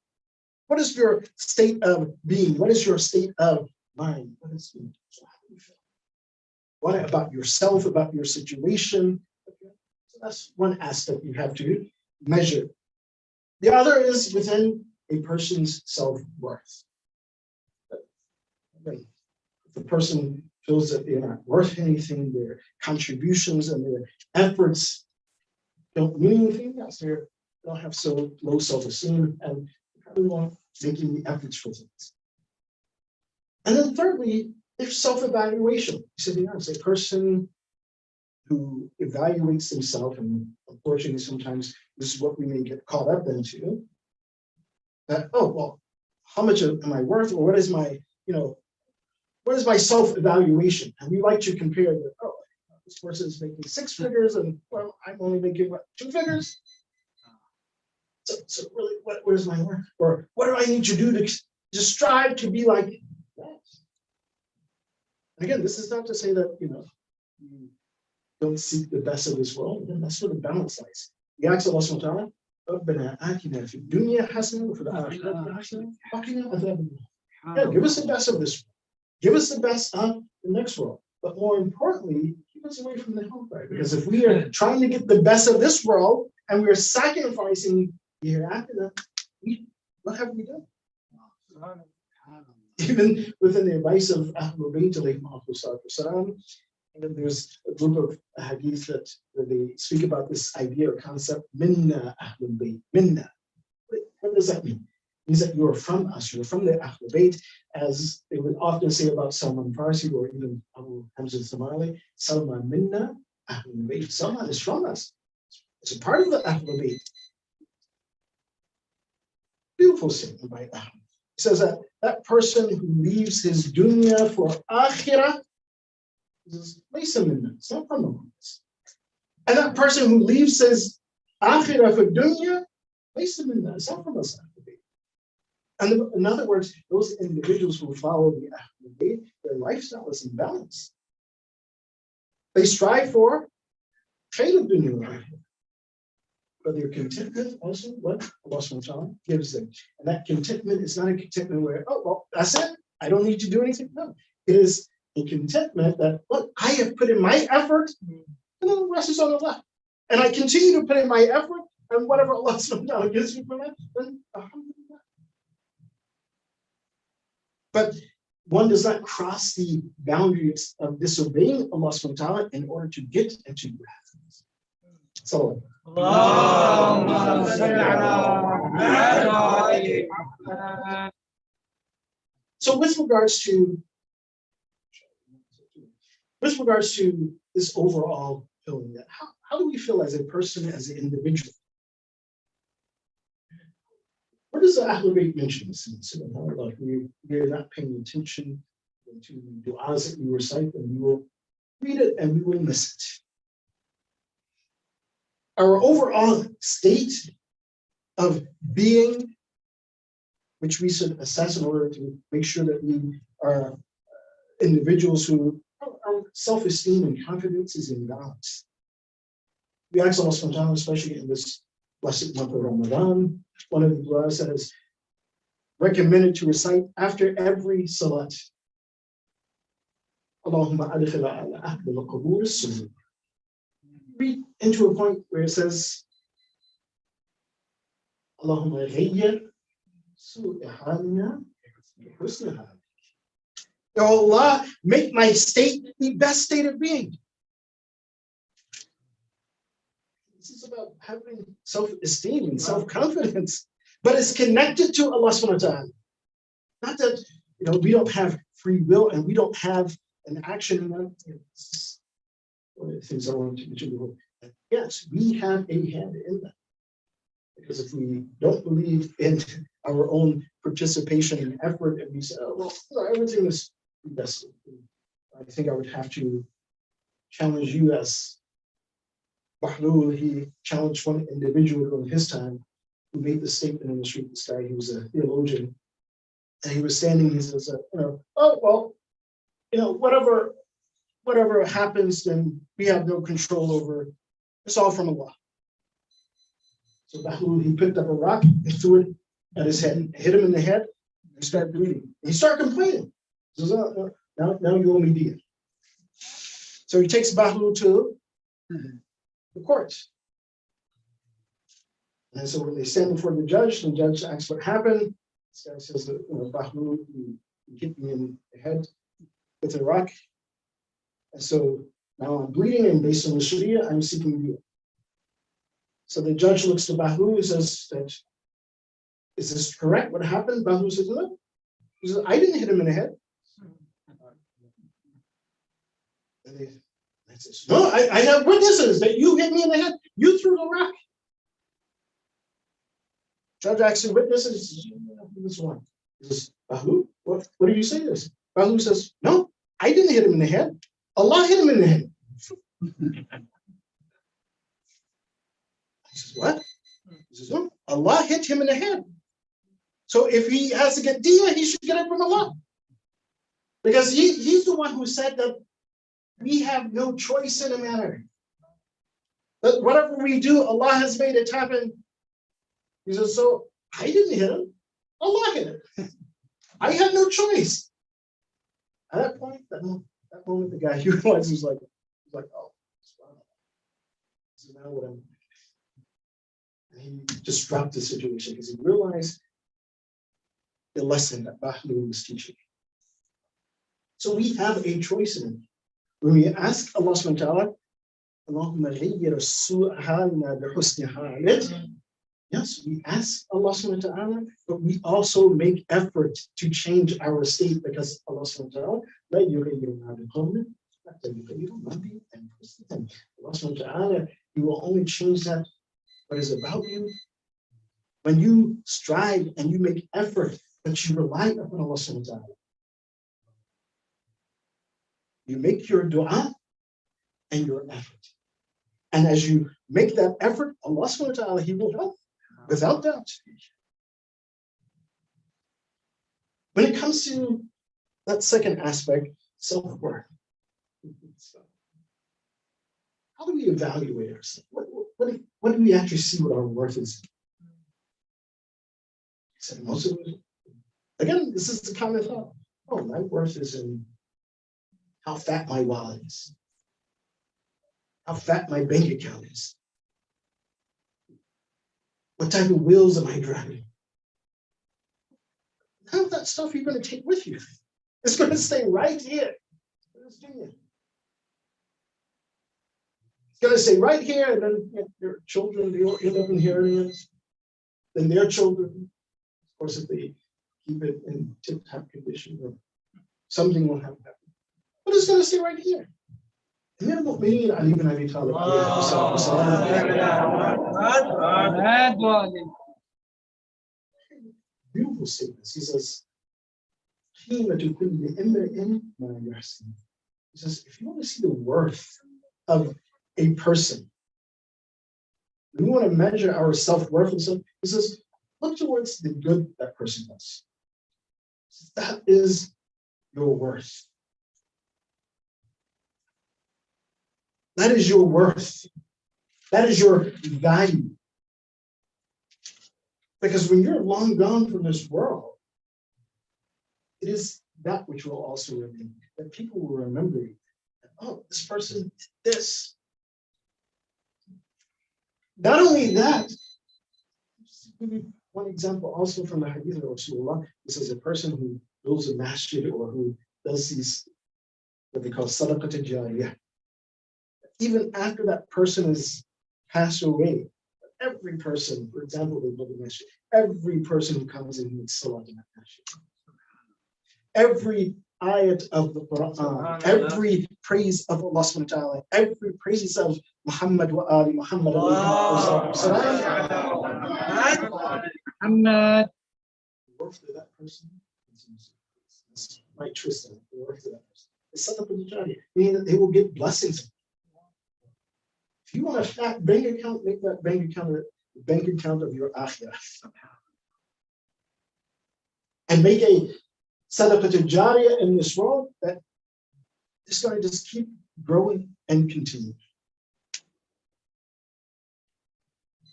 What is your state of being? What is your state of mind? How do you feel? What about yourself, about your situation? So that's one aspect you have to measure. The other is within a person's self-worth. If the person feels that they're not worth anything, their contributions and their efforts don't mean anything, yes, they don't have so low self-esteem and probably won't make any efforts for things. And then thirdly, there's self-evaluation. So it's a person who evaluates himself, and unfortunately sometimes this is what we may get caught up into. that, oh, well, how much am I worth, or what is my, what is my self-evaluation? And we like to compare the, oh, this person is making 6 figures and, well, I'm only making, what, 2 figures? So really, what is my worth? Or what do I need to do to strive to be like that? And again, this is not to say that, you don't seek the best of this world. Again, that's where the balance lies. We ask Allah subhanahu wa ta'ala, رَبَّنَا آتِنَا فِي الدُّنْيَا حَسَنَةً وَفِي الْآخِرَةِ حَسَنَةً وَقِنَا عَذَابَ النَّارِ. Yeah, give us the best of this world. Give us the best of the next world. But more importantly, keep us away from the hellfire. Because if we are trying to get the best of this world and we are sacrificing the hereafter, what have we done? Even within the advice of Ahlul Bayt alayhi, and there's a group of hadith that they speak about this idea or concept, minna Ahlul Bayt, minna. What does that mean? It means that you are from us, you're from the Ahlul Bayt, as they would often say about Salman Farsi or even Abu Hamza Samali, Salman minna Ahlul Bayt. Salman is from us. It's a part of the Ahlul Bayt. Beautiful statement by Ahlul. It says that that person who leaves his dunya for akhirah is it's not from us. And that person who leaves his akhirah for dunya, it's not from us. And in other words, those individuals who follow the Ahlul Bayt, their lifestyle is in balance. They strive for khayr dunya, but their contentment also what Allah subhanahu wa ta'ala gives them. And that contentment is not a contentment where, oh, well, that's it. I don't need to do anything. No, it is a contentment that, look, I have put in my effort, and then the rest is on the left. And I continue to put in my effort, and whatever Allah subhanahu wa ta'ala gives me from that, then alhamdulillah. But one does not cross the boundaries of disobeying Allah subhanahu wa ta'ala in order to get into wrath. So, with regards to this overall feeling, that how do we feel as a person, as an individual? Where does the Ahlul Bayt mention this? Like we are not paying attention to du'as that we recite, and we will read it and we will miss it. Our overall state of being, which we should assess in order to make sure that we are individuals who our self-esteem and confidence is in balance. We ask Allah subhanahu wa ta'ala, especially in this blessed month of Ramadan, one of the du'as that is recommended to recite after every salat. Allahumma adkhil ala ahli al-qubur as-surur. Read into a point where it says, Allahumma ghayyir su'a halina bi husni hal. Oh Allah, make my state the best state of being. This is about having self-esteem and self-confidence, but it's connected to Allah subhanahu wa ta'ala. Not that we don't have free will and we don't have an action in that. One of the things I want to do. Yes, we have a hand in that. Because if we don't believe in our own participation and effort, and we say, oh, well, everything is best, I think I would have to challenge you as Mahlul. He challenged one individual in his time who made the statement in the street. This guy, he was a theologian, and he was standing. He says, oh well, whatever happens, then we have no control over. It's all from Allah. So Mahlul, he picked up a rock and threw it at his head, hit him in the head, and started bleeding. And he started complaining. He says, oh, now you owe me dear. So he takes Mahlul to the courts. And so when they stand before the judge asks what happened. This guy says that Mahlul, you hit me in the head with a rock. And so now I'm bleeding, and based on the Sharia, I'm seeking you. So the judge looks to Mahlul and says, is this correct? What happened? Mahlul says, no. He says, I didn't hit him in the head. And they says, no, I have witnesses that you hit me in the head. You threw the rock. Judge asks the witnesses, this one. He says, Bahlu, what do you say this? Bahlu says, no, I didn't hit him in the head. Allah hit him in the head. He says, what? He says, no, Allah hit him in the head. So if he has to get diya, he should get it from Allah. Because he's the one who said that we have no choice in the matter. That whatever we do, Allah has made it happen. He says, so I didn't hit him. Allah hit him. I had no choice. At that point, that moment, the guy he realized was like, oh, so now what am I? And he just dropped the situation because he realized the lesson that Bahlu was teaching. So we have a choice in it. When we ask Allah subhanahu wa ta'ala, Allahumma ghayyir as-su'a halna bi husni halit. Yes, we ask Allah subhanahu wa ta'ala, but we also make effort to change our state because Allah subhanahu wa ta'ala, la yughayyiru ma bi qawmin hatta yughayyiru ma bi anfusihim. Allah subhanahu wa ta'ala, He will only change that what is about you when you strive and you make effort, but you rely upon Allah subhanahu wa ta'ala. You make your dua and your effort. And as you make that effort, Allah subhanahu wa ta'ala, He will help, without doubt. When it comes to that second aspect, self-worth, how do we evaluate ourselves? What do we actually see what our worth is? So most of it, again, this is the common thought. Oh, my worth is in how fat my wallet is, how fat my bank account is, what type of wheels am I driving? None of that stuff you're going to take with you. It's going to stay right here. It's going to stay right here, and then your children, they'll end up inheriting it. Then their children, of course, if they keep it in tip-top condition, or something will happen. But it's going to stay right here. Amir al-Mu'mineen Ali ibn Abi Talib, beautiful statements. He says, he says, if you want to see the worth of a person, we want to measure our self-worth and stuff, he says, look towards the good that person does. That is your worth. That is your worth. That is your value. Because when you're long gone from this world, it is that which will also remain. That people will remember you. Oh, this person did this. Not only that, just to give you one example also from the hadith of Rasulullah, this is a person who builds a masjid or who does these, what they call sadaqat al-jariyah. Even after that person is passed away, every person, for example, they build a masjid, every person who comes in needs salat in that masjid. Every ayat of the Quran, every praise of Allah subhanahu wa ta'ala, every praise of Muhammad wa ali Muhammad Muhammad. The worth of that person might twist it. The worth of that person. It's sadaqah al-jariyah, meaning that they will get blessings. If you want a fat bank account, make that bank account the bank account of your akhirah. And make a sadaqah al-jariyah in this world that is going to just keep growing and continue.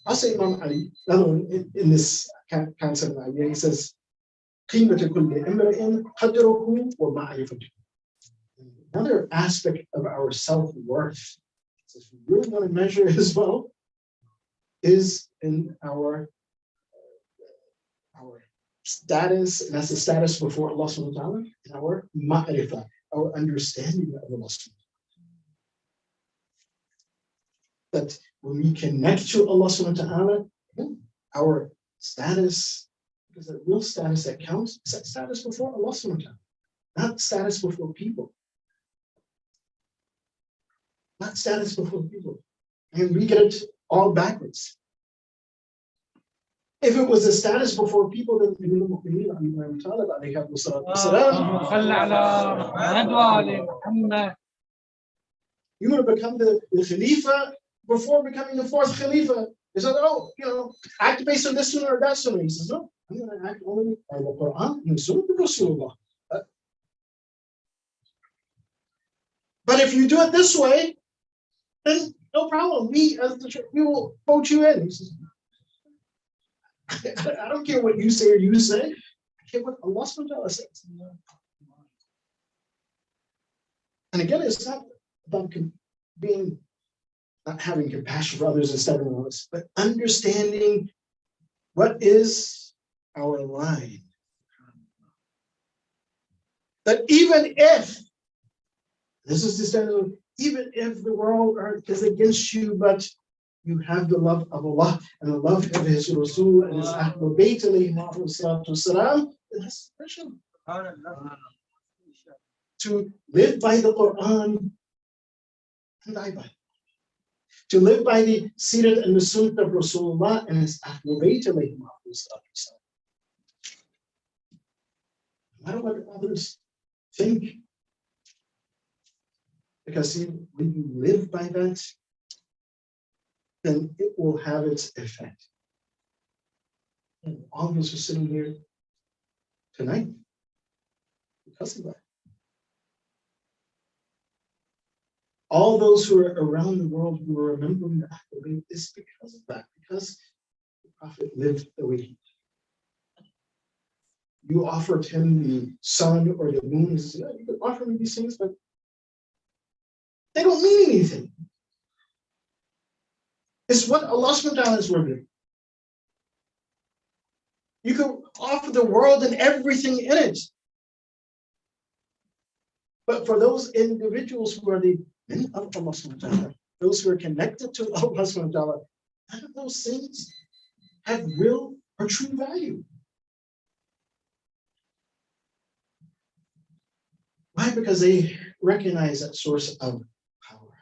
I'll say Imam Ali, in this concept of idea, he says, another aspect of our self-worth, if we really want to measure it as well, is in our status, and that's the status before Allah subhanahu wa ta'ala, and our ma'rifah, our understanding of Allah subhanahu wa ta'ala. That when we connect to Allah subhanahu wa ta'ala, our status, because the real status that counts is that status before Allah subhanahu wa ta'ala, not status before people. Not status before people. And we get it all backwards. If it was a status before people, then you would have become the Khalifa before becoming the fourth Khalifa. He said, oh, act based on this sunnah or that sunnah. He says, no, I'm going to act only by the Quran and the Sunnah of Rasulullah. But if you do it this way, then no problem. We will vote you in. He says, I don't care what you say or you say. I care what Allah subhanahu wa ta'ala says. And again, it's not about not having compassion for others and stepping on us, but understanding what is our line. That even if, this is the standard, even if the world is against you, but you have the love of Allah and the love of His Rasul and His Ahlul Bayt alayhi salam, that's special. To live by the Quran and die by it. To live by the Sirat and the Sunnah of Rasulullah and His Ahlul Bayt alayhi salam. No matter what others think. Because see, when you live by that, then it will have its effect. And all of us are sitting here tonight because of that. All those who are around the world who are remembering the Ahlul Bayt is because of that, because the Prophet lived the way he did. You offered him the sun or the moon, he says, you can offer me these things, but they don't mean anything. It's what Allah subhanahu wa ta'ala is revealing. You can offer the world and everything in it. But for those individuals who are the men of Allah subhanahu wa ta'ala, those who are connected to Allah subhanahu wa ta'ala, none of those things have real or true value. Why? Because they recognize that source of power.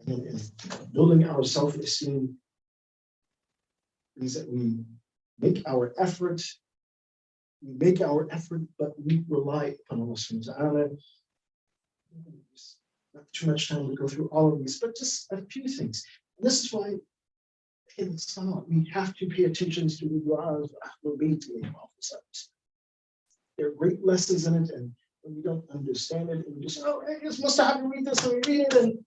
And in building our self-esteem means that we make our effort, but we rely upon Allah subhanahu wa ta'ala. Not too much time to go through all of these, but just a few things. And this is why in Salah we have to pay attention to the du'as of Ahlul Bayt. There are great lessons in it, and when we don't understand it, and we just, oh, I just must have to read this, and we read it, and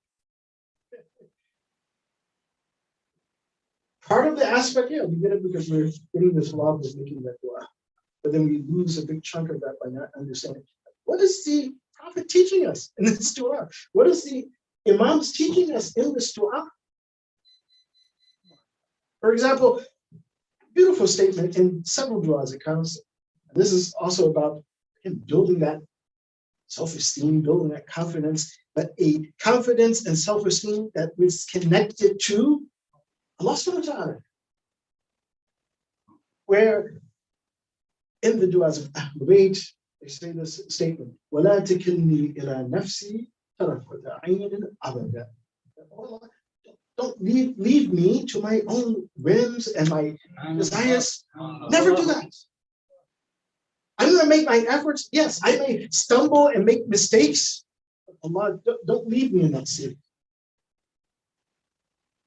part of the aspect, yeah, we get it because we're getting this love of making that dua. But then we lose a big chunk of that by not understanding. What is the Prophet teaching us in this dua? What is the Imams teaching us in this dua? For example, beautiful statement in several duas it comes. This is also about building that self-esteem, building that confidence, but a confidence and self-esteem that is connected to Allah subhanahu wa ta'ala. Where in the du'as of Ahlul Bayt, they say this statement, وَلَا تَكِلْنِي إِلَى نَفْسِي طَرَفَةَ عَيْنٍ أَبَدًا. Don't leave me to my own whims and my desires. Never do that. I'm going to make my efforts. Yes, I may stumble and make mistakes. Allah, don't leave me in that state.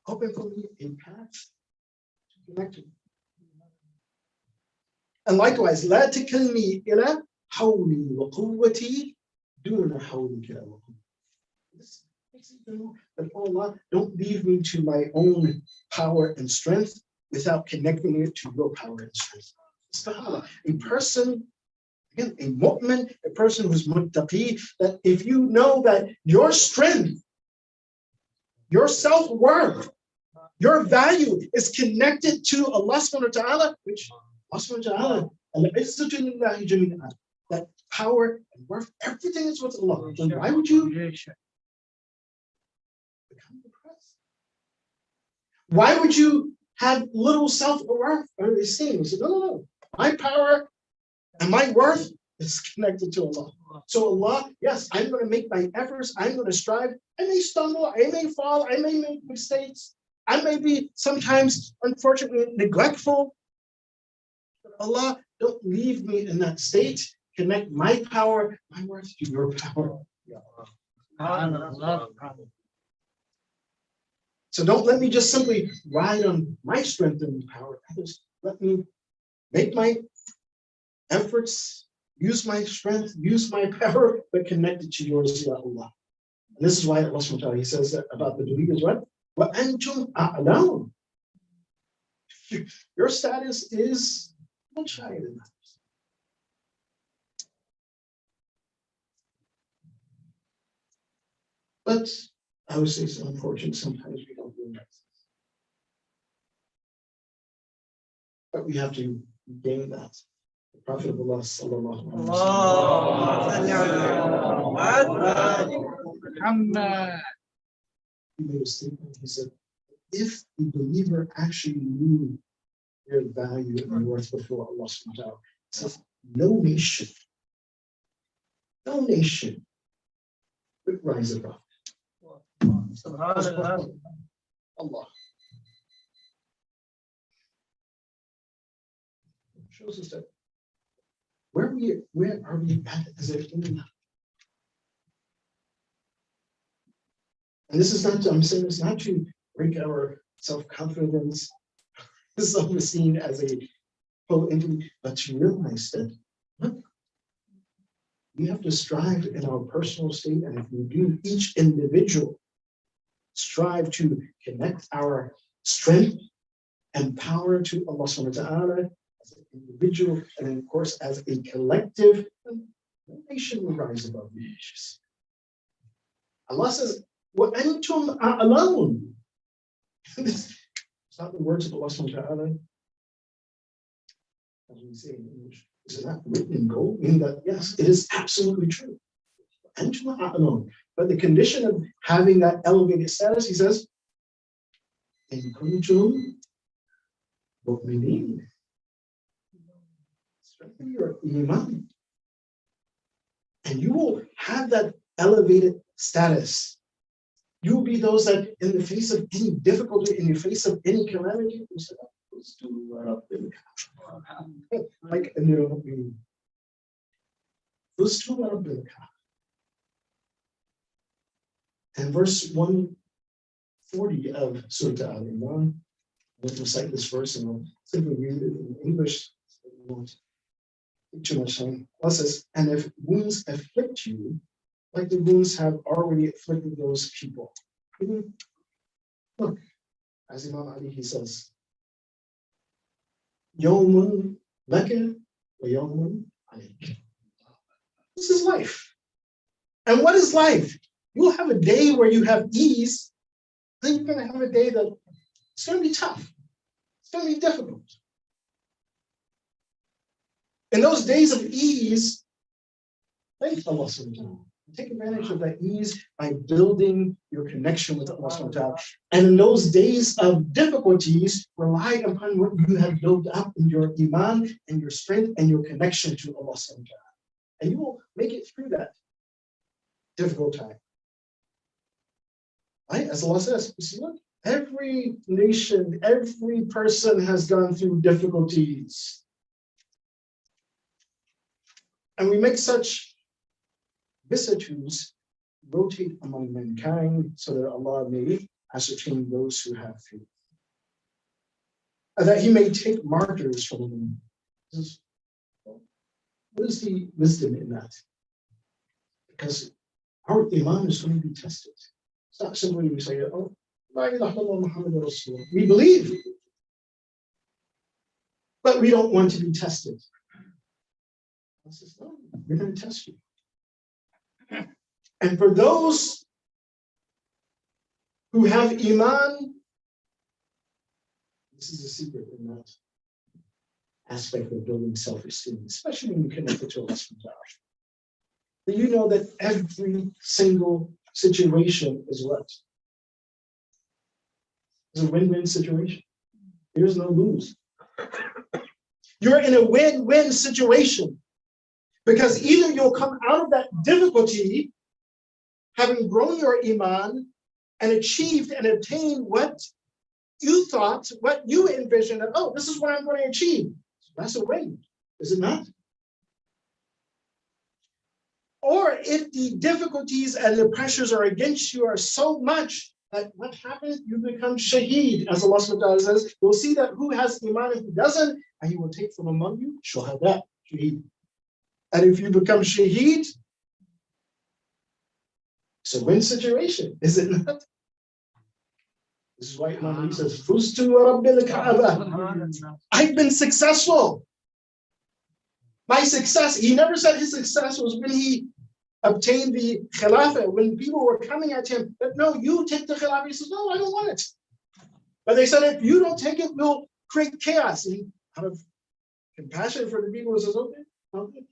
Open for me a path to connect. And likewise, لا تكلني إلى حولي وقوتي دون حولك وقوتي. This makes it know that Allah, don't leave me to my own power and strength without connecting it to your power and strength. SubhanAllah, a person, again, a mu'min, a person who's muttaqi, that if you know that your strength, your self-worth, your value is connected to Allah subhanahu wa ta'ala, which Allah subhanahu wa ta'ala, that power and worth, everything is with Allah. Then why would you become depressed? Why would you have little self-worth or esteem? You say, no. My power and my worth is connected to Allah. So Allah, yes, I'm going to make my efforts. I'm going to strive. I may stumble. I may fall. I may make mistakes. I may be sometimes, unfortunately, neglectful. But Allah, don't leave me in that state. Connect my power, my worth to your power. Ya Allah. So don't let me just simply ride on my strength and power. Let me make my efforts, use my strength, use my power, but connect it to yours, Ya Allah. And this is why Allah subhanahu wa ta'ala, he says that about the believers, what? وَأَنْتُمْ أَعْلَمُ. Your status is much higher than that. But I would say it's unfortunate, sometimes we don't realize this. But we have to gain that. The Prophet of Allah sallallahu alaihi wasallam, he made a statement. He said, if the believer actually knew their value and worth before Allah subhanahu wa ta'ala, he says, no nation would rise above. Allah shows us that where are we at as a human? And this is not, I'm saying it's not to break our self-confidence, self-esteem as a whole entity, but to realize that, look, we have to strive in our personal state, and if we do, each individual strive to connect our strength and power to Allah subhanahu wa ta'ala as an individual, and of course as a collective, the nation will rise above the nations. Allah says, وَأَنْتُمْ أَعْلَمُ. It's not the words of Allah subhanahu wa ta'ala, as we say in English. Is it not written in gold? Meaning that, yes, it is absolutely true. أَنْتُمْ أَعْلَمُ. But the condition of having that elevated status, he says, إِن كُنتُمْ مُؤْمِنِينَ. Strengthen your iman. And you will have that elevated status. You will be those that in the face of any difficulty, in the face of any calamity, will say, like a new being. And verse 140 of Surah Al-Imran, I'm going to recite this verse and I'll simply read it in English. So we won't take too much time. Allah says, and if wounds afflict you, like the wounds have already afflicted those people. Look, as Imam Ali, he says, Yawmun laka wa yawmun alayk. This is life. And what is life? You'll have a day where you have ease, then you're going to have a day that it's going to be tough. It's going to be difficult. In those days of ease, thank Allah subhanahu wa ta'ala. Take advantage of that ease by building your connection with Allah subhanahu wa ta'ala. And in those days of difficulties, rely upon what you have built up in your iman and your strength and your connection to Allah subhanahu wa ta'ala. And you will make it through that difficult time. Right? As Allah says, you see, look, every nation, every person has gone through difficulties. And we make such vicissitudes rotate among mankind so that Allah may ascertain those who have faith. And that He may take martyrs from them. What is the wisdom in that? Because our iman is going to be tested. It's not simply we say, oh, La ilaha illallah Muhammadur Rasulullah. We believe, but we don't want to be tested. Allah says, no, we're going to test you. And for those who have iman, this is a secret in that aspect of building self-esteem, especially when you connect it to Allah subhanahu wa ta'ala. That you know that every single situation is what? It's a win-win situation. There's no lose. You're in a win-win situation. Because either you'll come out of that difficulty having grown your iman and achieved and obtained what You thought what you envisioned, that, oh, this is what I'm going to achieve. That's a win, is it not? Or if the difficulties and the pressures are against you are so much that what happens? You become shaheed, as Allah subhanahu wa ta'ala says. You'll see that who has iman and who doesn't, and He will take from among you shuhada, shaheed. And if you become shaheed, it's a win situation, is it not? This is why Imam Ali says, Fustu wa rabbil Kaaba. I've been successful. My success, he never said his success was when he obtained the khilafah, when people were coming at him, but no, you take the khilafah. He says, no, I don't want it. But they said, if you don't take it, we'll create chaos. And out of compassion for the people, he says, okay, okay.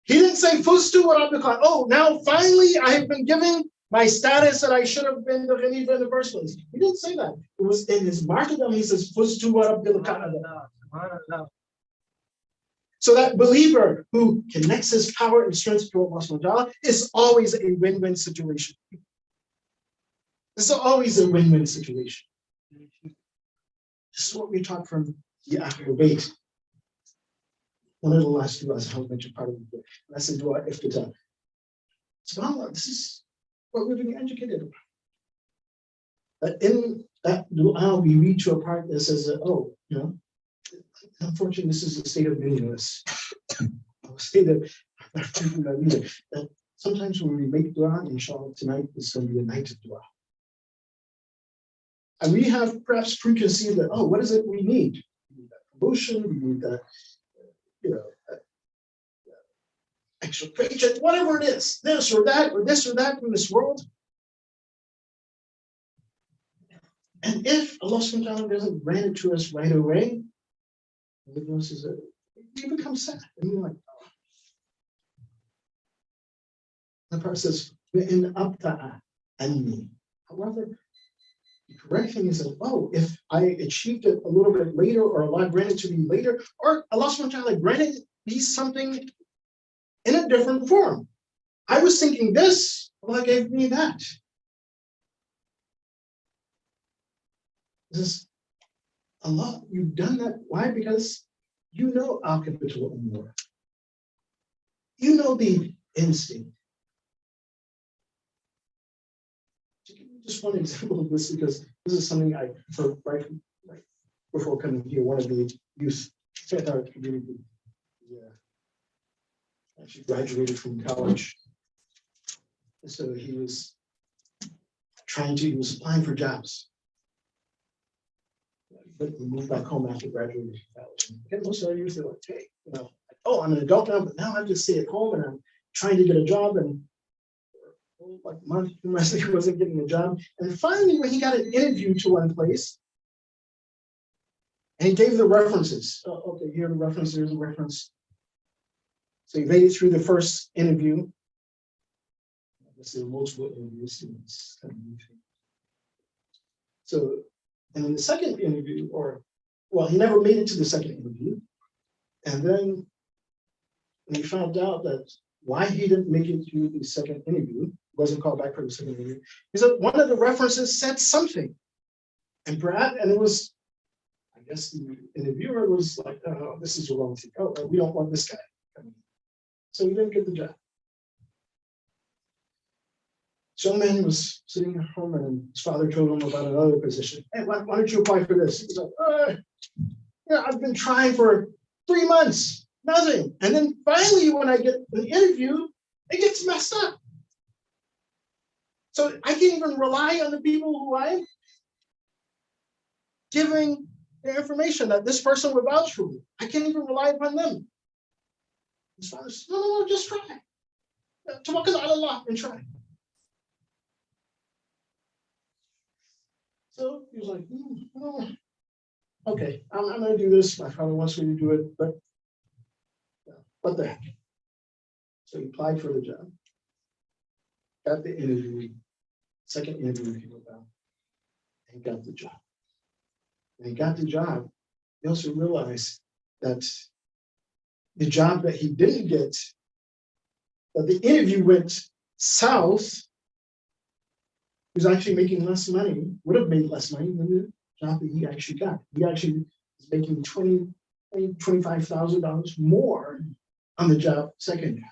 He didn't say, Fustu wa rabbil Kaaba. Oh, now finally I have been given my status that I should have been the Khalifa in the first place. He didn't say that. It was in his martyrdom, he says, Fustu wa rabbil Kaaba. So that believer who connects his power and strength to Allah subhanahu wa ta'ala is always a win-win situation. This is always a win-win situation. This is what we taught from the Ahlul Bayt. One of the last du'as I mentioned part of the book. That's the dua iftitah. SubhanAllah, this is what we're being educated about. That in that dua, we read to a part that says that, oh, you know, unfortunately, this is a state of meaningless. I'll say that sometimes when we make dua, inshallah, tonight is going to be a night of dua. And we have perhaps preconceived that, oh, what is it we need? We need that promotion, we need that, you know, extra paycheck, whatever it is, this or that in this world. And if Allah subhanahu wa ta'ala doesn't grant it to us right away, the verse is you become sad. And you're like, oh. The part says, in abta'a anni. However, the correct thing is that, oh, if I achieved it a little bit later, or Allah granted to me later, or Allah subhanahu wa ta'ala granted me something in a different form. I was thinking this, Allah gave me that. This is Allah, you've done that. Why? Because you know al-capital umur. You know the instinct. To give you just one example of this, because this is something I heard right before coming here, one of the youth at our community. Yeah. Actually graduated from college. And so he was applying for jobs. But we moved back home after graduating from college. And most of our youth are like, hey, you know, oh, I'm an adult now, but now I just stay at home and I'm trying to get a job. And like a month, he wasn't getting a job. And finally, when he got an interview to one place, and he gave the references. Oh, okay, here are the references, here's the reference. So he made it through the first interview. I guess there were multiple interviews. So, and in the second interview, he never made it to the second interview. And then when he found out that why he didn't make it to the second interview, wasn't called back for the second interview, he said one of the references said something. And it was, I guess the interviewer was like, oh, this is the wrong thing. Oh, we don't want this guy. So he didn't get the job. So man was sitting at home and his father told him about another position. Hey, why don't you apply for this? He's like, yeah, I've been trying for 3 months, nothing. And then finally, when I get an interview, it gets messed up. So I can't even rely on the people who I'm giving the information that this person would vouch for me. I can't even rely upon them. His father says, no, just try. Tawakkal ala Allah and try. So he was like, okay, I'm going to do this. My father wants me to do it, but what the heck? So he applied for the job. Got the interview. Second interview came about. And got the job. When he got the job, he also realized that the job that he didn't get, that the interview went south, who's actually making less money, would have made less money than the job that he actually got. He actually is making $25,000 more on the job, second job.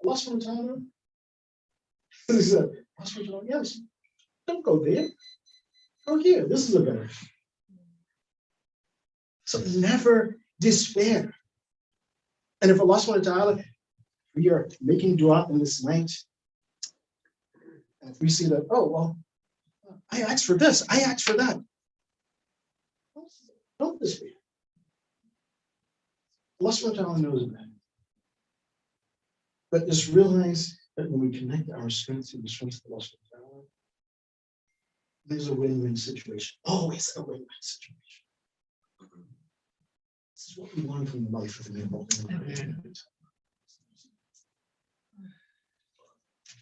Allah subhanahu wa ta'ala, he said, yes, don't go there. Go here. This is a better. So never despair. And if Allah subhanahu wa ta'ala, we are making dua in this night, and if we see that, oh, well, I asked for this, I asked for that. Don't despair. Allah subhanahu wa ta'ala knows that. But just realize that when we connect our strength to the strength of Allah subhanahu wa ta'ala, there's a win-win situation. Always a win-win situation. This is what we want from the life of the Mu'min.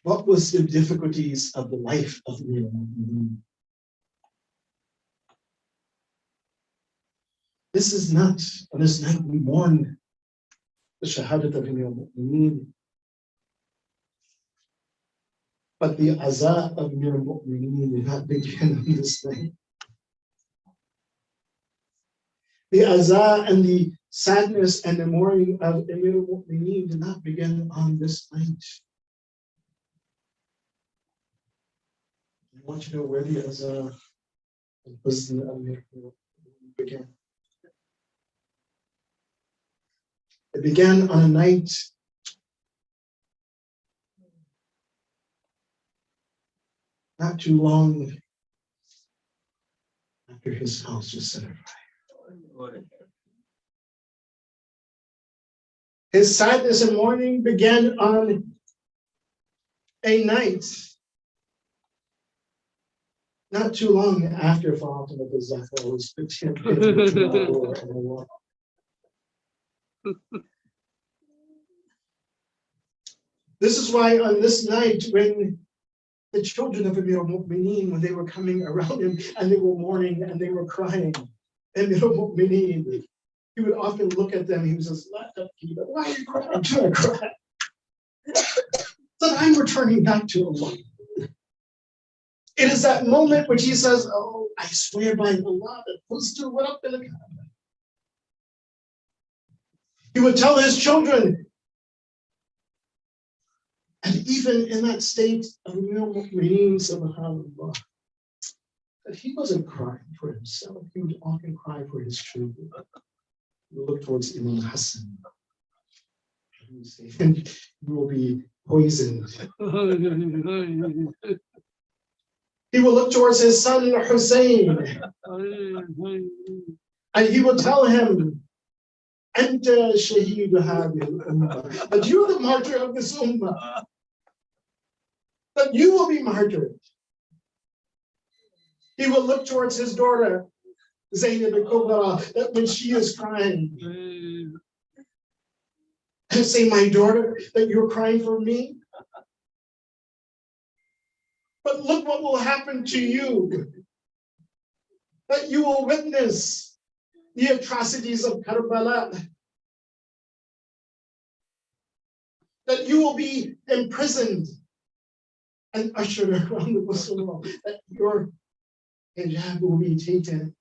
What was the difficulties of the life of the Mu'min? This is not, on this night we mourn the shahadat of the Mu'min. But the azab of Amir al-Mu'mineen did not begin on this night. The azab and the sadness and the mourning of Amir al-Mu'mineen did not begin on this night. I want you to know where the azab and huzn of Amir al-Mu'mineen began. It began on a night not too long after his house was set afire. His sadness and mourning began on a night not too long after Fatima al-Zahra was put in the wall. This is why on this night, when the children of Amir al-Mu'mineen, when they were coming around him and they were mourning and they were crying, Amir al-Mu'mineen, he would often look at them. He was just, why are you crying? I'm trying to cry. But I'm returning back to Allah. It is that moment which he says, oh, I swear by Allah that Huzdu went up in the Kaaba. He would tell his children, and even in that state of Mu'mineen, subhanAllah, that he wasn't crying for himself, he would often cry for his children. He would look towards Imam Hassan. He would say, you will be poisoned. He will look towards his son Hussein, and he will tell him, Anta shaheed hadhihi al-ummah, that you are the martyr of this ummah, that you will be martyred. He will look towards his daughter Zaynab al-Kubra, that when she is crying, and say, my daughter, that you're crying for me. But look what will happen to you, that you will witness the atrocities of Karbala, that you will be imprisoned and ushered around the Muslim world, that your hijab will be taken.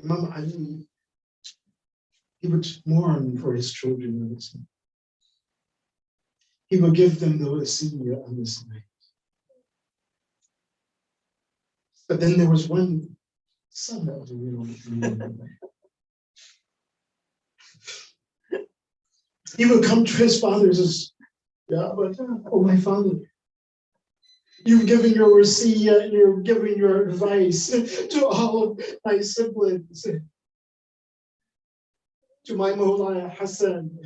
Imam Ali, he would mourn for his children. He will give them the wasiyah on this night. But then there was one son that was a real. He would come to his father and says, yeah, but oh my father, you've given your wasiyah, you've given your advice to all of my siblings, to my Maulana Hassan,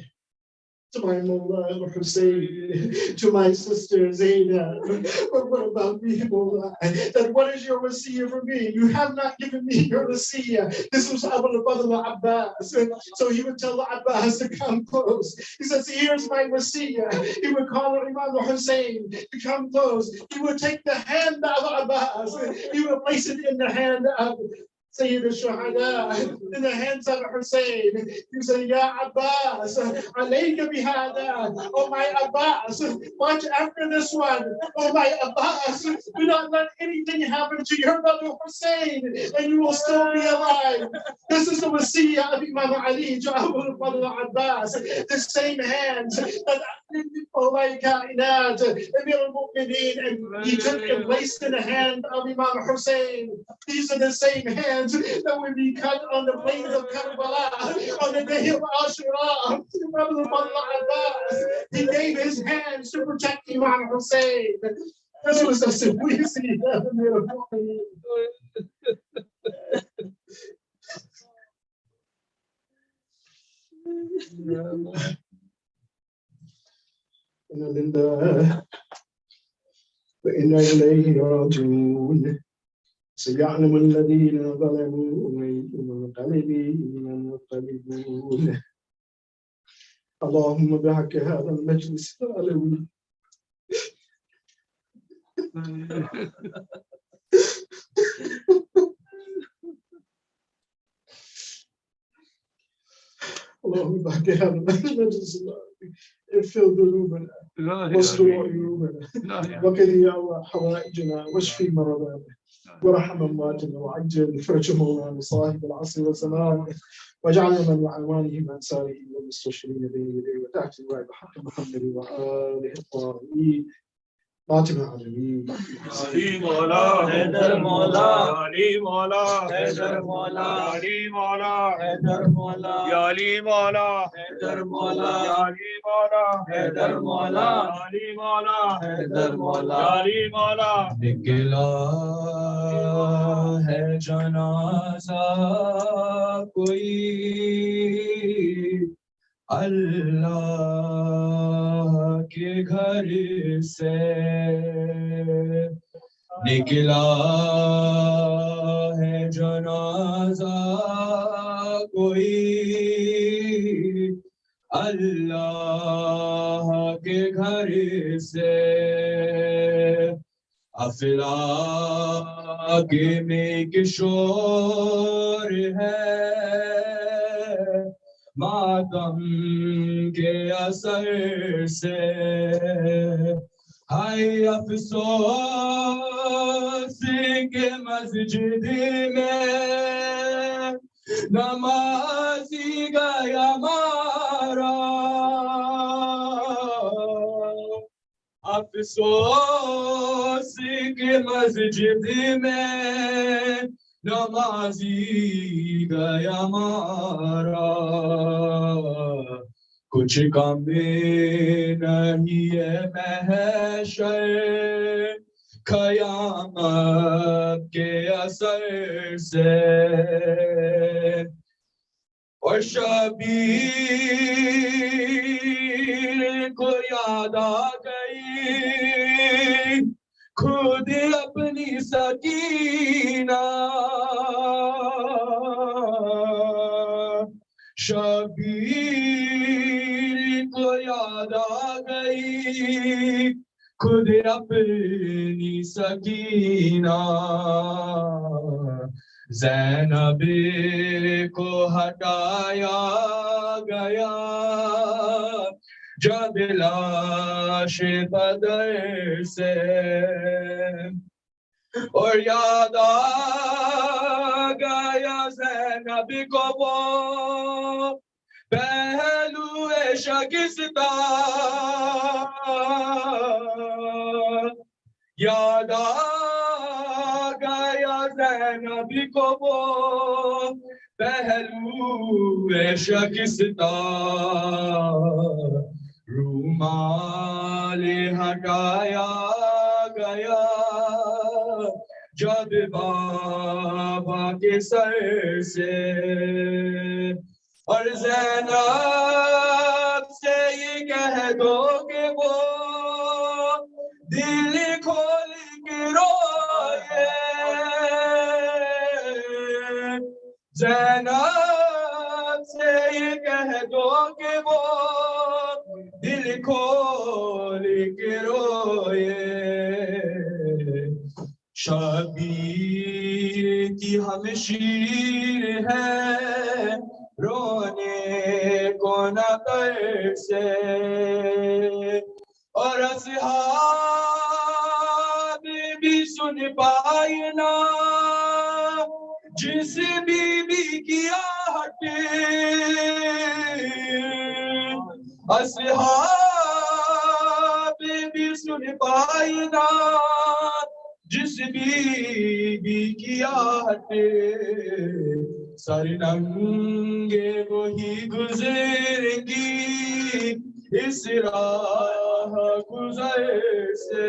to my Maulana Hussein, to my sister Zainab. But what about me, Maulana? That what is your wasiyah for me? You have not given me your wasiyah. This was Abu Bakr Abbas. So he would tell Abbas to come close. He says, here's my wasiyah. He would call Imam Hussein to come close. He would take the hand of Abbas. He would place it in the hand of Sayyid al-Shuhada, in the hands of Hussein. You say, Ya Abbas, alayka bihada. Oh my Abbas, watch after this one. Oh my Abbas, do not let anything happen to your brother Hussein, and you will still be alive. This is the wasiyah of Imam Ali to Abu Fadl Abbas. The same hands that Amir al-Mu'mineen, and he took and placed in the hand of Imam Hussein. These are the same hands that would be cut on the plains of Karbala on the day of Ashura. Abu Fadl Abbas, he gave his hands to protect Imam Hussein. This was the simplicity of Amir al-Mu'mineen. إنا لله وإنا إليه راجعون سيعلم الذين ظلموا أي منقلبون اللهم بحق هذا المجلس العلوي اللهم بحق هذا المجلس العلوي اغفر ذنوبنا واستر عيوبنا وقضي حوائجنا واشفي مرضانا ورحم امواتنا وعجل فرج مولانا صاحب العصر والزمان واجعلنا من اعوانه وانصاره والمستشرين بين يديه وتحت لواء بحق محمد واله الطاهرين فاطمه علي علي مولا حیدر مولا علی مولا حیدر مولا علی مولا حیدر مولا یا علی مولا حیدر مولا یا علی مولا حیدر مولا علی مولا حیدر مولا علی مولا نکلا ہے جنازہ کوئی اللہ کے گھر سے نکلا ہے جنازہ کوئی اللہ کے گھر سے افلاک میں کشور ہے ماتم کے اثر سے ہائے افسوس کے مسجد میں نمازی گیا مارا افسوس کے مسجد میں نمازی گیا مارا کچھ کم نہیں ہے محشر قیامت کے اثر سے اور شبیر کو یاد آ گئی خود اپنی سکینہ شبیر کو یاد آ گئی خود اپنی سکینہ زینب کو ہٹایا گیا جب لاش بدر سے اور یاد آ گیا زینب کو وہ پہلو شکستہ یاد آ گیا زینب کو وہ پہلو شکستہ رومال ہٹایا گیا جب بابا کے سر سے اور زینب سے یہ کہہ دو کہ وہ دل کھول کے روئے زینب سے یہ کہہ دو کہ وہ دل کھول کے روئے شبیر की हम शीर है, रोने को न कर से। और असहाब भी सुन पाए ना, जिस बीबी की आहट। असहाब भी सुन पाए ना, जिस बीबी की आहट। सरनंगे वही गुजरेंगी इस राह गुजर से।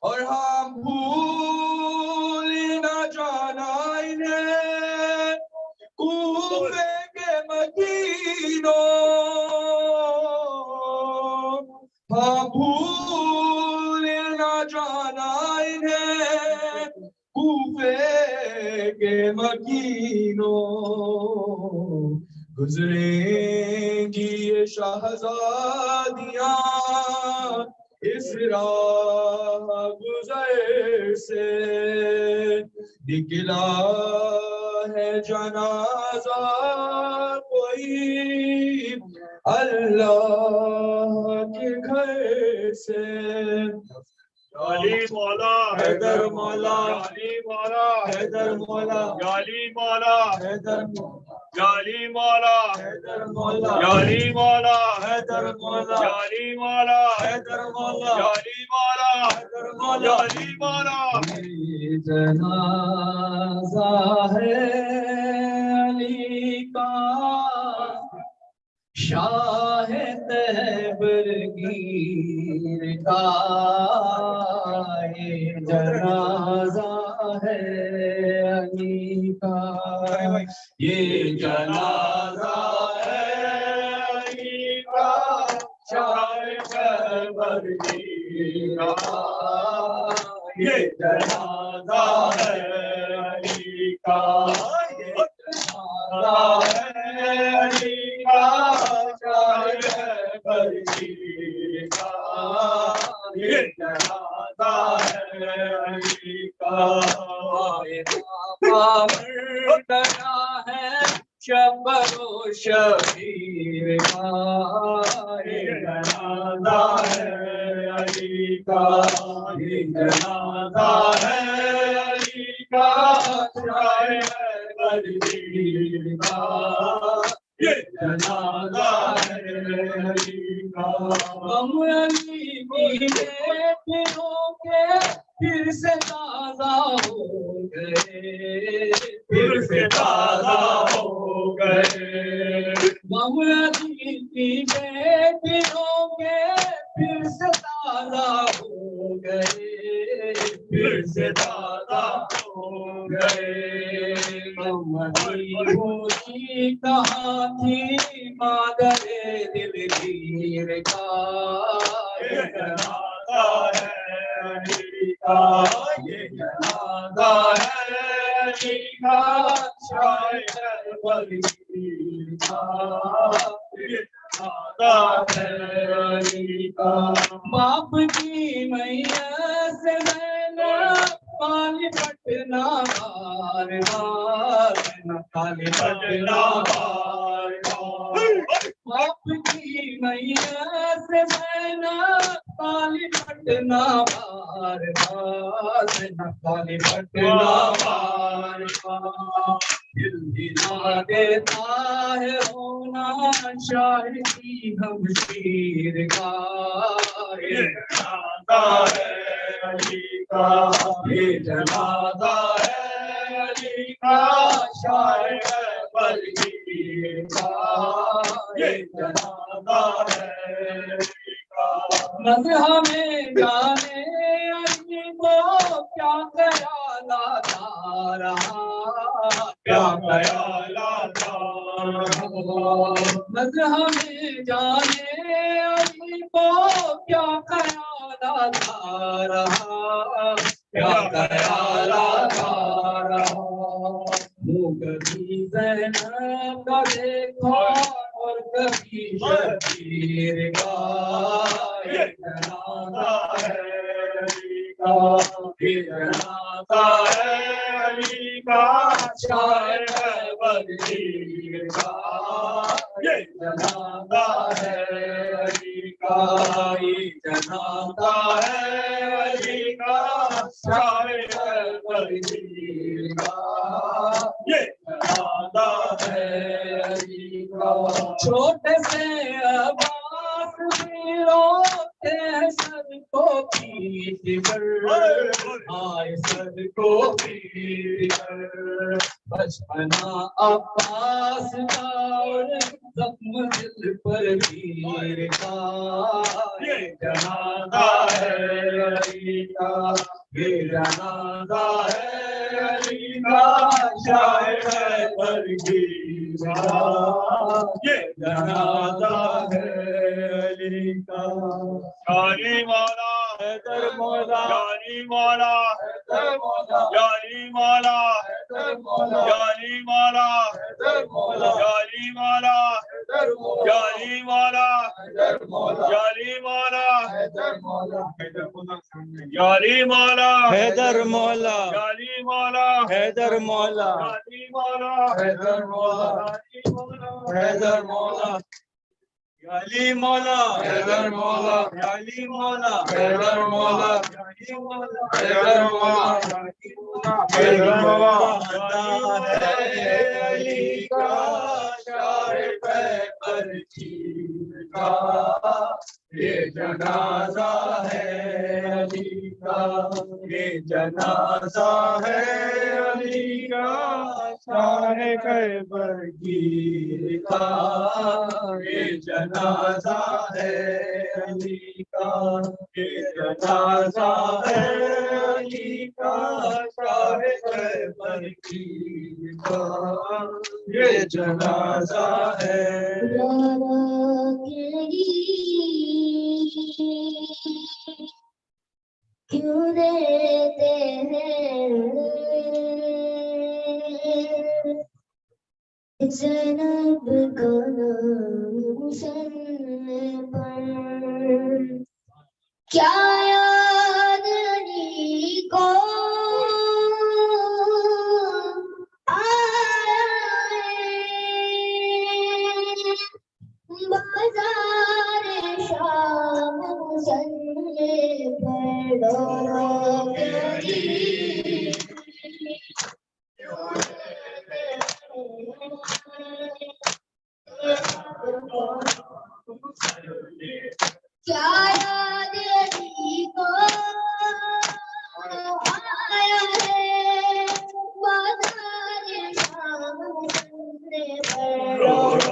और हम भूल न जाना इन्हें कूफे के मदीनों। हम भूल न जाना इन्हें कूफे के मदीनों। गुजरेंगी ये शहजादियां इस राह गुजर से। निकला है जनाजा कोई अल्लाह के घर से। गाली मौला हैदर मौला, गाली मौला हैदर मौला, गाली मौला हैदर गाली मौला हैदर मौला, गाली मौला हैदर मौला, गाली मौला हैदर मौला, गाली मौला हैदर मौला। गाली मौला। ये जनाजा है अली का, शाह तैबर गिर का। ये जनाजा है अली का, ये जनाजा है अली का, शाह तैबर गिर का। ये जनाजा है अली का, ये जनाजा है अली का, शाह तैबर गिर का। ये जनाजा है अली का। डरा है शबरो शबीर का। ये जनाजा है अली का, ये जनाजा है अली का, शाह तैबर गिर का। ये जनाजा है अली का। हम अली की बेटियों के फिर से ताजा हो गए, फिर से ताजा हो गए। हम अली की बेटियों के फिर से ताजा हो गए, फिर से ताजा हो गए। हम अली की कहाँ थी मादरे दिलगीर का। ये जनाजा है अली का, ये जनाजा है अली का, शाह तैबर गिर का। ये जनाजा है अली का। बाप की मैया से मैंने काली पटना बार बार, काली पटना बार बार। बाप की मैया से मैंना काली पटना बार बार, काली पटना बार बार। दिल दिला देता है होना शाह की हम शीर का। ये जनाजा है अली का, ये जनाजा है अली का, शाह तैबर गिर का। ये जनाजा है अली का। मज़हब में जाने अली को क्या ख्याल आता रहा, क्या ख्याल आता रहा। मज़हब में जाने अली को क्या ख्याल आता रहा, क्या ख्याल आता रहा। कभी ज़ैनब का देखा और कभी शबीर का। ये जनाजा है अली का, का ये जनाजा है अली का शायर है बदीर का ये जनाजा है अली का ये जनाजा है अली का शायर है बदीर का ये जनाजा है अली का छोटे से आवाज में रोते हैं सर को पीट कर आए सर को पीट कर बचपना अब्बास का और जख्म दिल पर वीर का ये जनाजा है अली का ये जनाजा है अली का शायर है बरगीर का ये जनाजा है अली का यानी मौला हैदर मौला यानी मौला हैदर मौला यानी मौला हैदर मौला यानी मौला हैदर मौला यानी मौला हैदर मौला यानी मौला हैदर मौला यानी मौला हैदर मौला यानी मौला हैदर मौला यानी मौला हैदर मौला यानी मौला हैदर मौला हैदर मौला याली मौला हैदर मौला याली मौला हैदर मौला याली मौला हैदर मौला हैदर मौला अली का शायर पर चीर का ये जनाजा है अली का ये जनाजा है अली का शायर पर चीर का ये जनाजा है अली का ये जनाजा है अली का शायर पर चीर का ये जनाजा है क्यों देते हैं ज़ैनब का नाम सुनने पर क्या याद अली को बाजार शाम मुसल्ले पर क्या याद अली को आया है बाजार शाम मुसल्ले पर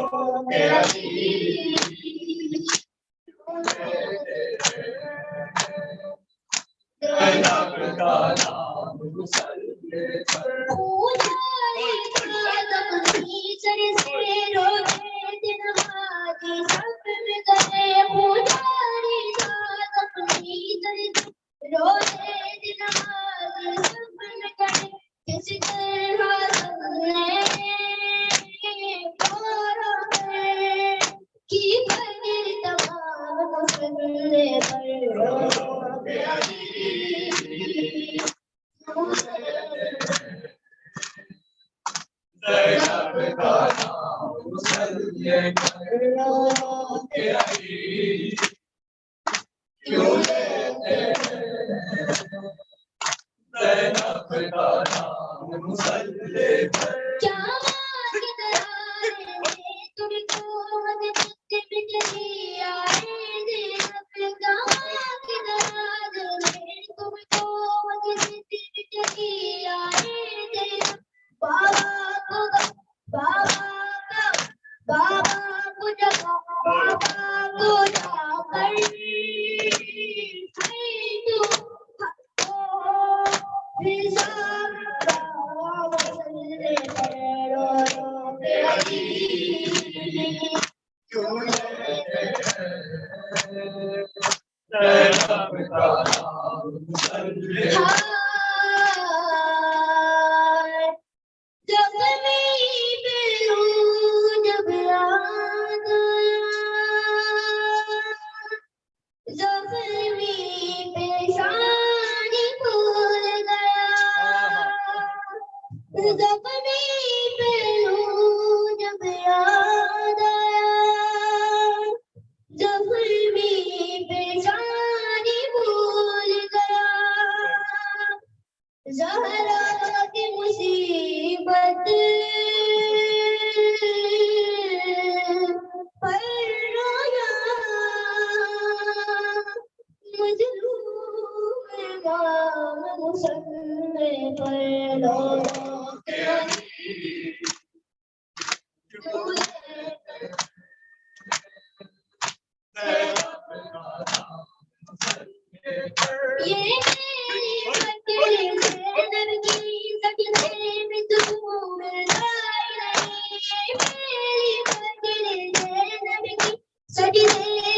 दिल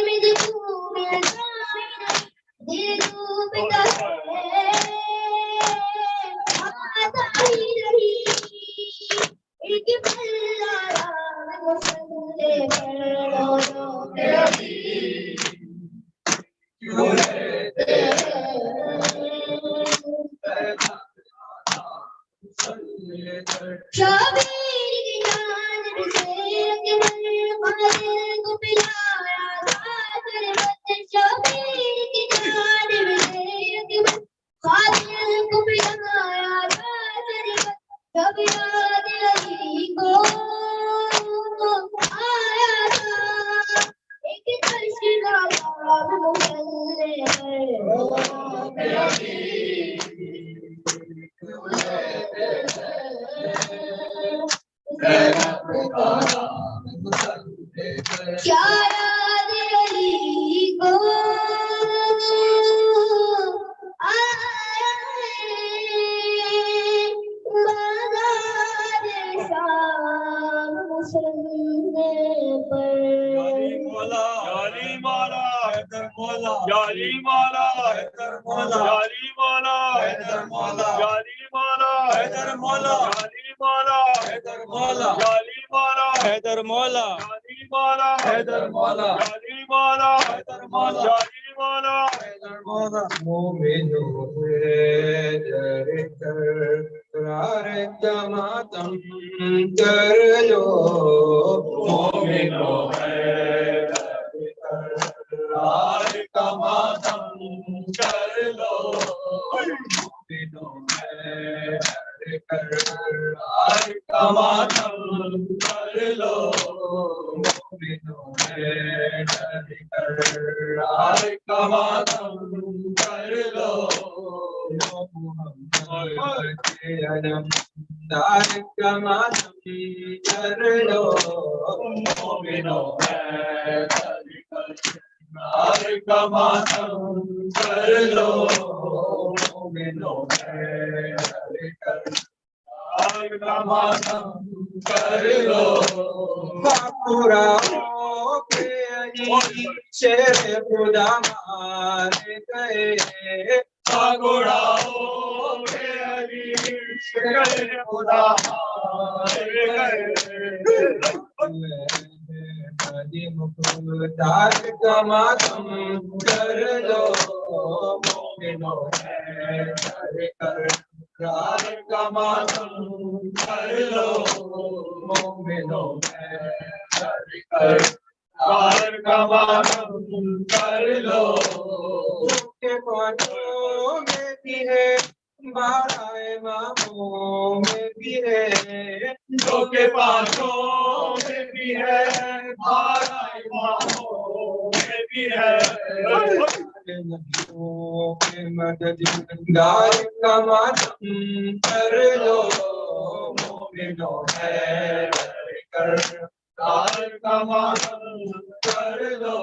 में तू मिलता दिल डूबता है आता ही नहीं एक पल आया मुझसे पर रो रो के क्यों रहते शाबीर की जान से रंग को पिलाया था शरबत शाबीर की जान से रंग को पिलाया था शरबत जब याद अली को आया था एक तस्वीर मुसल्ले क्या याद अली को आया है मज़ार शाम मुसल्ले पर जाली मौला हैदर मौला जाली मौला हैदर मौला जाली मौला हैदर मौला जाली मौला हैदर मौला जाली मौला हैदर मौला जाली मौला हैदर मौला जाली मौला हैदर मौला जाली मौला हैदर मौला जाली मौला हैदर मौला मोमिनो हैदर करार जमातम कर लो मोमिनो करार कमातम कर लो मोमिनो करार कमातम कर लो मोमिनो करार कमातम कर लो मोहम्मद के दार कमातम कर लो मोमिनो करार कमातम कर लो मोमिनो करार कमातम कर लो पूरा के अली शेर खुदा मार गए गुड़ाओ के अली शेर खुदा मार गए मुख्तार का मातम कर लो मोमिनो करार कमातम कर लो मोमिनो करार कमातम कर लो के बातों में भी है बाराए मामों में भी है जो के पासों में भी है बाराए मामों में भी है नबियों के मददगार का मातम कर लो मोमिनो करार कमातम कर लो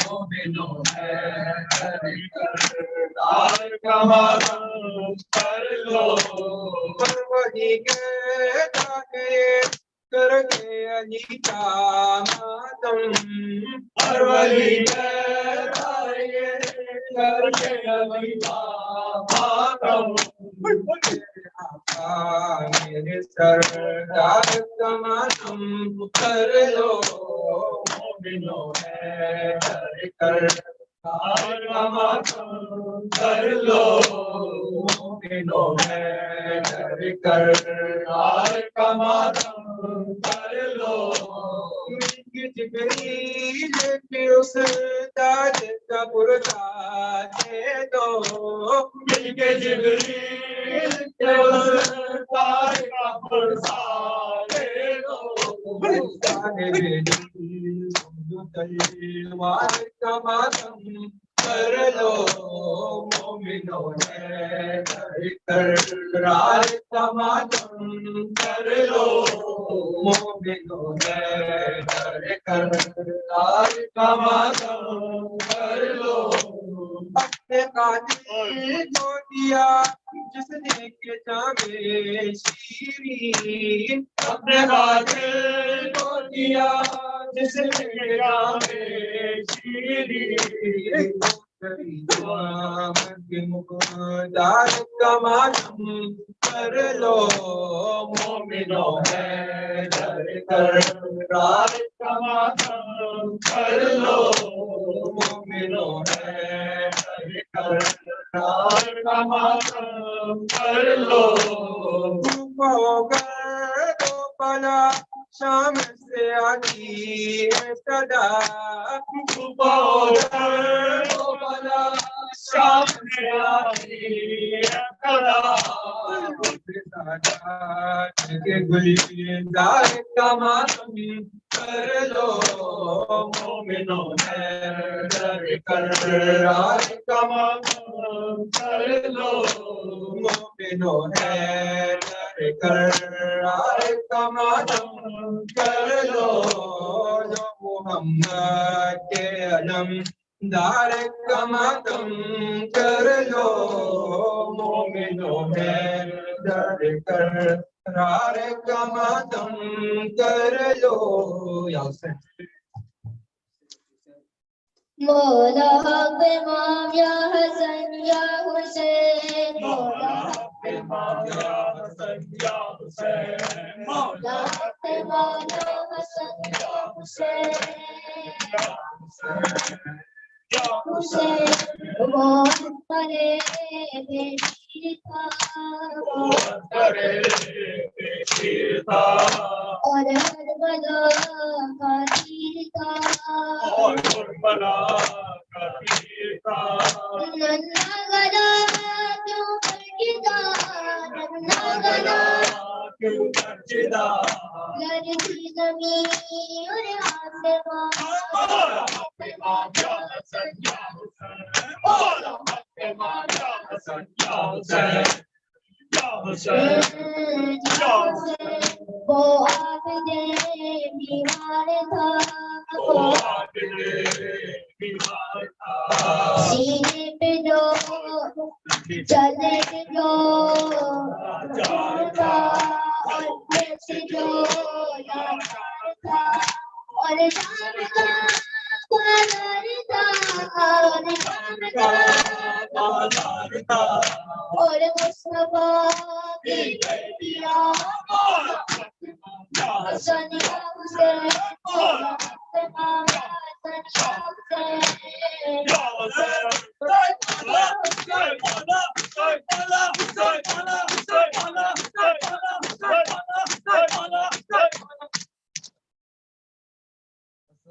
मोमिनो करार कमातम कर लो पर वही कहता है करके अली का मातम हर वही कहता है करके अली का मातम मेरे सरदार का मातम कर लो मोमिनो करार कमातम कर लो मोमिनो करार कमातम कर लो जिब्रील के उस ताज का पुरता दे दो मिलके जिब्रील के उस ताज का पुरसा दे दो तलवार का मातम कर लो मोमिनो करार का मातम कर लो मोमिनो करार कमातम कर लो अपने कातिल को दिया जिसने के जामे शीरीन अपने कातिल को दिया जिसमें जावे शीरी दार कमातम कर लो मोमिनो है डर कर दार कमातम कर लो मोमिनो है डर कर दार कमातम कर लो दो पला शाम से आती है सदा दो पला शाम से आती है सदा के गुलजार का मातम कर लो मोमिनो है डर कर रात का मातम कर लो मोमिनो है डर कर रात का मातम कर लो जो मोहम्मद के अलम दार का मातम कर लो मोमिनो है डर कर रार का मातम कर लो या हुसैन मौला हक इमाम या हसन या हुसैन मौला हक इमाम या हसन या हुसैन मौला हक इमाम या हसन या हुसैन या हुसैन वो करे बेशीर था करे बेशीर था और हर बला का तीर था और कुर्बला का तीर था नन्ना गला क्यों पर्चिदा नन्ना गला क्यों पर्चिदा लड़की ज़मीन और आसमां इमाम या हसन या हुसैन मौला इमाम या हसन या हुसैन या हुसैन या हुसैन वो आबिदे बीमार था वो आबिदे बीमार था सीने पे जो चले जो था और से जो लाचार था और शाम का बाजार था और शाम का बाजार था और मुस्तफा की बेटिया हसन या हुसैन मौला इमाम हसन या हुसैन या हुसैन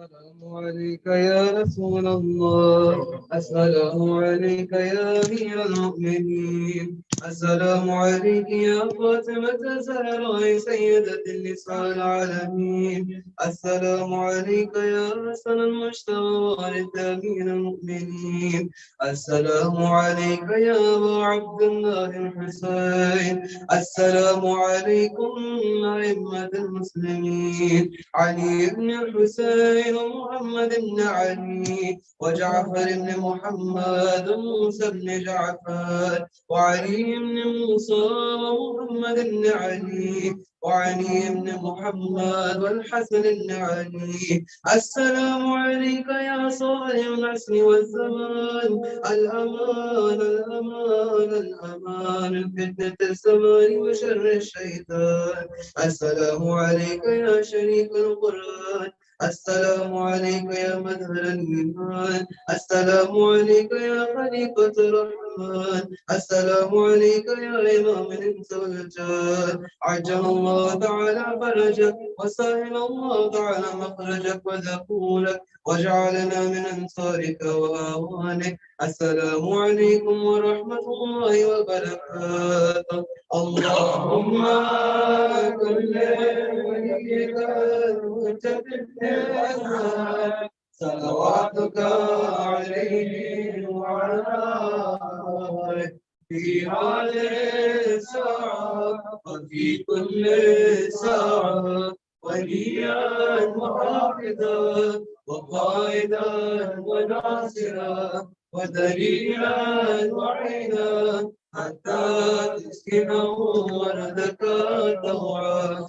السلام عليك يا رسول الله السلام عليك يا أمير المؤمنين السلام عليك يا فاطمة الزهراء سيدة النساء العالمين السلام عليك يا حسن المجتبى والد أمير المؤمنين السلام عليك يا أبا عبد الله الحسين السلام عليكم أئمة المسلمين علي بن الحسين ومحمد بن علي وجعفر بن محمد وموسى بن جعفر وعلي بن موسى ومحمد بن علي وعلي بن محمد والحسن بن علي السلام عليك يا صالح العصر والزمان الأمان الأمان الأمان من فتنة الزمان وشر الشيطان السلام عليك يا شريك القرآن السلام عليك يا مظهر الإيمان السلام عليك يا خليفة الرحمن السلام عليك يا إمام الإنس والجان عجل الله تعالى فرجك وسهل الله تعالى مخرجك ودخولك وجعلنا من أنصارك وأعوانك السلام عليكم ورحمة الله وبركاته اللهم كن وليك المتقين صلواتك عليه وعلى آله في هذه الساعة وفي كل ساعة وليا وحافظا وقائدا وناصرا ودليلا وعينا حتى تسكنه أرضك طوعا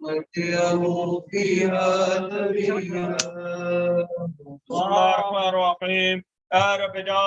وتمتعه فيها نبيلا. بسم الله الرحمن الرحيم. يا رب اجعل